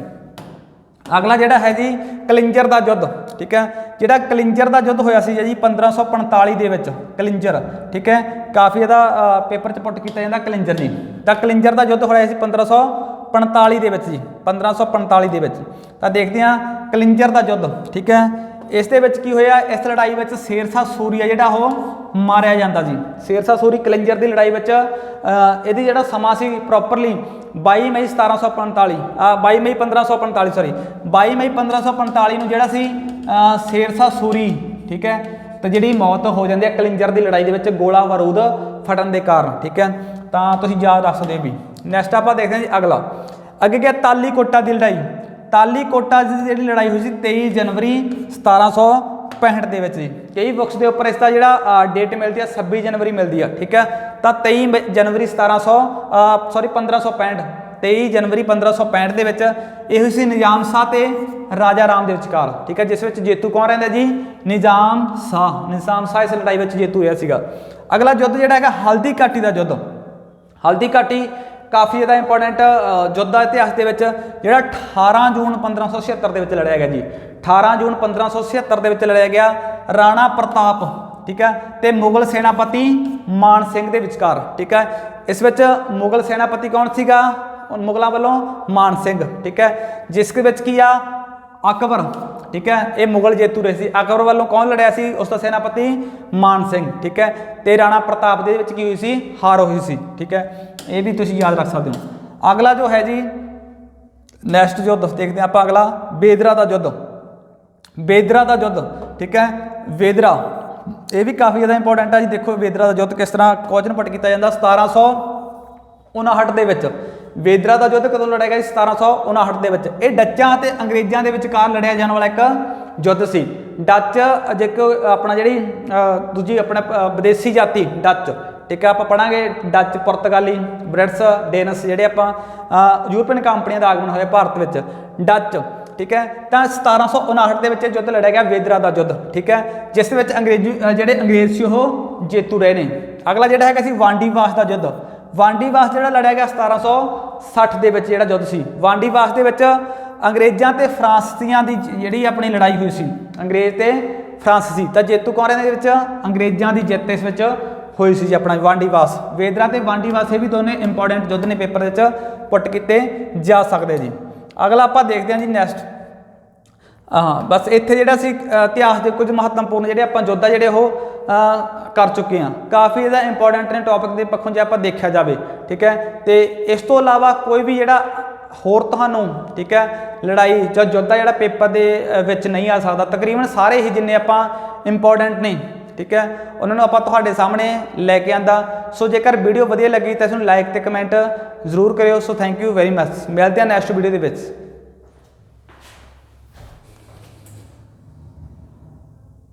ਅਗਲਾ ਜਿਹੜਾ ਹੈ ਜੀ ਕਲਿੰਜਰ ਦਾ ਯੁੱਧ, ਠੀਕ ਹੈ। ਜਿਹੜਾ ਕਲਿੰਜਰ ਦਾ ਯੁੱਧ ਹੋਇਆ ਸੀ ਜੀ 1545 ਦੇ ਵਿੱਚ। ਕਲਿੰਜਰ, ਠੀਕ ਹੈ, ਕਾਫੀ ਇਹਦਾ ਪੇਪਰ 'ਚ ਪੁੱਟ ਕੀਤਾ ਜਾਂਦਾ ਕਲਿੰਜਰ ਜੀ। ਤਾਂ ਕਲਿੰਜਰ ਦਾ ਯੁੱਧ ਹੋਇਆ ਸੀ 1545 ਦੇ ਵਿੱਚ ਜੀ। 1545 ਦੇ ਵਿੱਚ। ਤਾਂ ਦੇਖਦੇ ਹਾਂ ਕਲਿੰਜਰ ਦਾ ਯੁੱਧ, ਠੀਕ ਹੈ। ਇਸ ਦੇ ਵਿੱਚ ਕੀ ਹੋਇਆ? ਇਸ ਲੜਾਈ ਵਿੱਚ ਸ਼ੇਰਸ਼ਾਹ ਸੂਰੀ ਆ ਜਿਹੜਾ ਉਹ ਮਾਰਿਆ ਜਾਂਦਾ ਜੀ। ਸ਼ੇਰਸ਼ਾਹ ਸੂਰੀ ਕਲਿੰਜਰ ਦੀ ਲੜਾਈ ਵਿੱਚ ਇਹਦੀ ਜਿਹੜਾ ਸਮਾਂ ਸੀ ਪ੍ਰੋਪਰਲੀ 22 ਮਈ 1745 22 ਮਈ 1545 ਸੌਰੀ 22 ਮਈ 1545 ਨੂੰ ਜਿਹੜਾ ਸੀ ਸ਼ੇਰਸ਼ਾਹ ਸੂਰੀ, ਠੀਕ ਹੈ, ਤੇ ਜਿਹੜੀ ਮੌਤ ਹੋ ਜਾਂਦੀ ਹੈ ਕਲਿੰਜਰ ਦੀ ਲੜਾਈ ਦੇ ਵਿੱਚ ਗੋਲਾ ਬਾਰੂਦ ਫਟਣ ਦੇ ਕਾਰਨ, ਠੀਕ ਹੈ। ਤਾਂ ਤੁਸੀਂ ਯਾਦ ਰੱਖ ਸਕਦੇ ਹੋ ਵੀ। ਨੈਕਸਟ ਆਪਾਂ ਦੇਖਦੇ ਹਾਂ ਜੀ ਅਗਲਾ। ਅੱਗੇ ਗਿਆ ਤਾਲੀਕੋਟਾ ਦੀ ਲੜਾਈ। ਤਾਲੀਕੋਟਾ ਦੀ ਜਿਹੜੀ ਲੜਾਈ ਹੋਈ ਸੀ 23 ਜਨਵਰੀ 1765 ਦੇ ਵਿੱਚ ਜੀ। ਕਈ ਬੁੱਕਸ ਦੇ ਉੱਪਰ ਇਸ ਦਾ ਜਿਹੜਾ ਡੇਟ ਮਿਲਦੀ ਹੈ 26 ਜਨਵਰੀ ਮਿਲਦੀ ਆ, ਠੀਕ ਹੈ। ਤਾਂ 23 ਜਨਵਰੀ 1565 23 ਜਨਵਰੀ 1565 ਦੇ ਵਿੱਚ ਇਹ ਹੋਈ ਸੀ ਨਿਜ਼ਾਮ ਸ਼ਾਹ ਤੇ ਰਾਜਾ ਰਾਮ ਦੇ ਵਿਚਕਾਰ, ਠੀਕ ਹੈ। ਜਿਸ ਵਿੱਚ ਜੇਤੂ ਕੌਣ ਰਹਿੰਦਾ ਜੀ? ਨਿਜ਼ਾਮ ਸ਼ਾਹ ਇਸ ਲੜਾਈ ਵਿੱਚ ਜੇਤੂ ਹੋਇਆ ਸੀਗਾ। ਅਗਲਾ ਯੁੱਧ ਜਿਹੜਾ ਹੈਗਾ ਹਲਦੀ ਘਾਟੀ ਦਾ ਯੁੱਧ। ਹਲਦੀ ਘਾਟੀ ਕਾਫੀ ਜ਼ਿਆਦਾ ਇੰਪੋਰਟੈਂਟ ਯੁੱਧ ਦਾ ਇਤਿਹਾਸ ਦੇ ਵਿੱਚ, ਜਿਹੜਾ 18 ਜੂਨ 1576 ਦੇ ਵਿੱਚ ਲੜਿਆ ਗਿਆ ਜੀ। 18 ਜੂਨ 1576 ਦੇ ਵਿੱਚ ਲੜਿਆ ਗਿਆ ਰਾਣਾ ਪ੍ਰਤਾਪ, ਠੀਕ ਹੈ, ਤੇ ਮੁਗਲ ਸੈਨਾਪਤੀ ਮਾਨ ਸਿੰਘ ਦੇ ਵਿਚਕਾਰ, ਠੀਕ ਹੈ। ਇਸ ਵਿੱਚ ਮੁਗਲ ਸੈਨਾਪਤੀ ਕੌਣ ਸੀਗਾ? ਮੁਗਲਾਂ ਵੱਲੋਂ ਮਾਨ ਸਿੰਘ, ਠੀਕ ਹੈ। ਜਿਸ ਦੇ ਵਿੱਚ ਕੀ ਆ? ਅਕਬਰ, ਠੀਕ ਹੈ। ਇਹ ਮੁਗਲ ਜੇਤੂ ਰਹੇ ਸੀ। ਅਕਬਰ ਵੱਲੋਂ ਕੌਣ ਲੜਿਆ ਸੀ? ਉਸ ਦਾ ਸੈਨਾਪਤੀ ਮਾਨ ਸਿੰਘ, ਠੀਕ ਹੈ। ਤੇ ਰਾਣਾ ਪ੍ਰਤਾਪ ਦੇ ਵਿੱਚ ਕੀ ਹੋਈ ਸੀ? ਹਾਰ ਹੋਈ ਸੀ, ਠੀਕ ਹੈ। ਇਹ ਵੀ ਤੁਸੀਂ ਯਾਦ ਰੱਖ ਸਕਦੇ ਹੋ। ਅਗਲਾ ਜੋ ਹੈ ਜੀ ਨੈਕਸਟ ਯੁੱਧ ਦੇਖਦੇ ਹਾਂ ਆਪਾਂ ਅਗਲਾ, ਬੇਦਰਾ ਦਾ ਯੁੱਧ। ਬੇਦਰਾ ਦਾ ਯੁੱਧ, ਠੀਕ ਹੈ, ਬੇਦਰਾ ਇਹ ਵੀ ਕਾਫੀ ਜ਼ਿਆਦਾ ਇੰਪੋਰਟੈਂਟ ਆ ਜੀ। ਦੇਖੋ ਬੇਦਰਾ ਦਾ ਯੁੱਧ ਕਿਸ ਤਰ੍ਹਾਂ ਕੁਐਸਚਨ ਪੁੱਟ ਕੀਤਾ ਜਾਂਦਾ। 1759 ਦੇ ਵਿੱਚ ਬੇਦਰਾ ਦਾ ਯੁੱਧ ਕਦੋਂ ਲੜਿਆ ਗਿਆ ਜੀ? 1759 ਦੇ ਵਿੱਚ। ਇਹ ਡੱਚਾਂ ਅਤੇ ਅੰਗਰੇਜ਼ਾਂ ਦੇ ਵਿਚਕਾਰ ਲੜਿਆ ਜਾਣ ਵਾਲਾ ਇੱਕ ਯੁੱਧ ਸੀ। ਡੱਚ ਆਪਣਾ ਜਿਹੜੀ ਦੂਜੀ ਆਪਣਾ ਵਿਦੇਸ਼ੀ ਜਾਤੀ ਡੱਚ, ਠੀਕ ਹੈ, ਆਪਾਂ ਪੜਾਂਗੇ ਡੱਚ, ਪੁਰਤਗਾਲੀ, ਬ੍ਰਿਟਿਸ਼, ਡੇਨਸ, ਜਿਹੜੇ ਆਪਾਂ ਯੂਰਪੀਅਨ ਕੰਪਨੀਆਂ ਦਾ ਆਗਮਨ ਹੋਇਆ ਭਾਰਤ ਵਿੱਚ। ਡੱਚ, ਠੀਕ ਹੈ, ਤਾਂ 1759 ਦੇ ਵਿੱਚ ਯੁੱਧ ਲੜਿਆ ਗਿਆ ਬੇਦਰਾ ਦਾ ਯੁੱਧ, ਠੀਕ ਹੈ, ਜਿਸ ਵਿੱਚ ਜਿਹੜੇ ਅੰਗਰੇਜ਼ ਸੀ ਉਹ ਜੇਤੂ ਰਹੇ ਨੇ। ਅਗਲਾ ਜਿਹੜਾ ਹੈਗਾ ਸੀ ਵਾਂਡੀਵਾਸ ਦਾ ਯੁੱਧ। ਵਾਂਡੀਵਾਸ ਜਿਹੜਾ ਲੜਿਆ ਗਿਆ 1760 ਦੇ ਵਿੱਚ ਜਿਹੜਾ ਯੁੱਧ ਸੀ। ਵਾਂਡੀਵਾਸ ਦੇ ਵਿੱਚ ਅੰਗਰੇਜ਼ਾਂ ਤੇ ਫਰਾਂਸੀਸੀਆਂ ਦੀ ਜਿਹੜੀ ਆਪਣੀ ਲੜਾਈ ਹੋਈ ਸੀ, ਅੰਗਰੇਜ਼ ਤੇ ਫਰਾਂਸੀਸੀ, ਤਾਂ ਜੇਤੂ ਕੌਣ ਦੇ ਵਿੱਚ? ਅੰਗਰੇਜ਼ਾਂ ਦੀ ਜਿੱਤ ਇਸ ਵਿੱਚ ਹੋਈ ਸੀ ਜੀ ਆਪਣਾ ਵਾਂਡੀਵਾਸ। ਬੇਦਰਾ ਤੇ ਵਾਂਡੀਵਾਸ ਇਹ ਵੀ ਦੋਨੇ ਇੰਪੋਰਟੈਂਟ ਯੁੱਧ ਨੇ, ਪੇਪਰ ਵਿੱਚ ਪੁੱਟ ਕੀਤੇ ਜਾ ਸਕਦੇ ਜੀ। ਅਗਲਾ ਆਪਾਂ ਦੇਖਦੇ ਹਾਂ ਜੀ ਨੈਕਸਟ। ਬਸ ਇੱਥੇ ਜਿਹੜਾ ਸੀ ਇਤਿਹਾਸ ਦੇ ਕੁਝ ਮਹੱਤਵਪੂਰਨ ਜਿਹੜੇ ਆਪਾਂ ਯੁੱਧ ਆ ਜਿਹੜੇ ਉਹ ਕਰ ਚੁੱਕੇ ਹਾਂ। ਕਾਫੀ ਇਹਦਾ ਇੰਪੋਰਟੈਂਟ ਨੇ ਟੌਪਿਕ ਦੇ ਪੱਖੋਂ ਜੇ ਆਪਾਂ ਦੇਖਿਆ ਜਾਵੇ, ਠੀਕ ਹੈ। ਤੇ ਇਸ ਤੋਂ ਇਲਾਵਾ ਕੋਈ ਵੀ ਜਿਹੜਾ ਹੋਰ ਤੁਹਾਨੂੰ, ਠੀਕ ਹੈ, ਲੜਾਈ ਜਾਂ ਯੁੱਧ ਆ ਜਿਹੜਾ ਪੇਪਰ ਦੇ ਵਿੱਚ ਨਹੀਂ ਆ ਸਕਦਾ, ਤਕਰੀਬਨ ਸਾਰੇ ਹੀ ਜਿੰਨੇ ਆਪਾਂ ਇੰਪੋਰਟੈਂਟ ਨੇ, ਠੀਕ ਹੈ, ਉਹਨਾਂ ਨੂੰ ਆਪਾਂ ਤੁਹਾਡੇ ਸਾਹਮਣੇ ਲੈ ਕੇ ਆਂਦਾ। ਸੋ ਜੇਕਰ ਵੀਡੀਓ ਵਧੀਆ ਲੱਗੀ ਤਾਂ ਇਸ ਨੂੰ ਲਾਈਕ ਤੇ ਕਮੈਂਟ ਜ਼ਰੂਰ ਕਰਿਓ। So thank you very much. ਮਿਲਦੇ ਹਾਂ ਨੈਕਸਟ ਵੀਡੀਓ ਦੇ ਵਿੱਚ।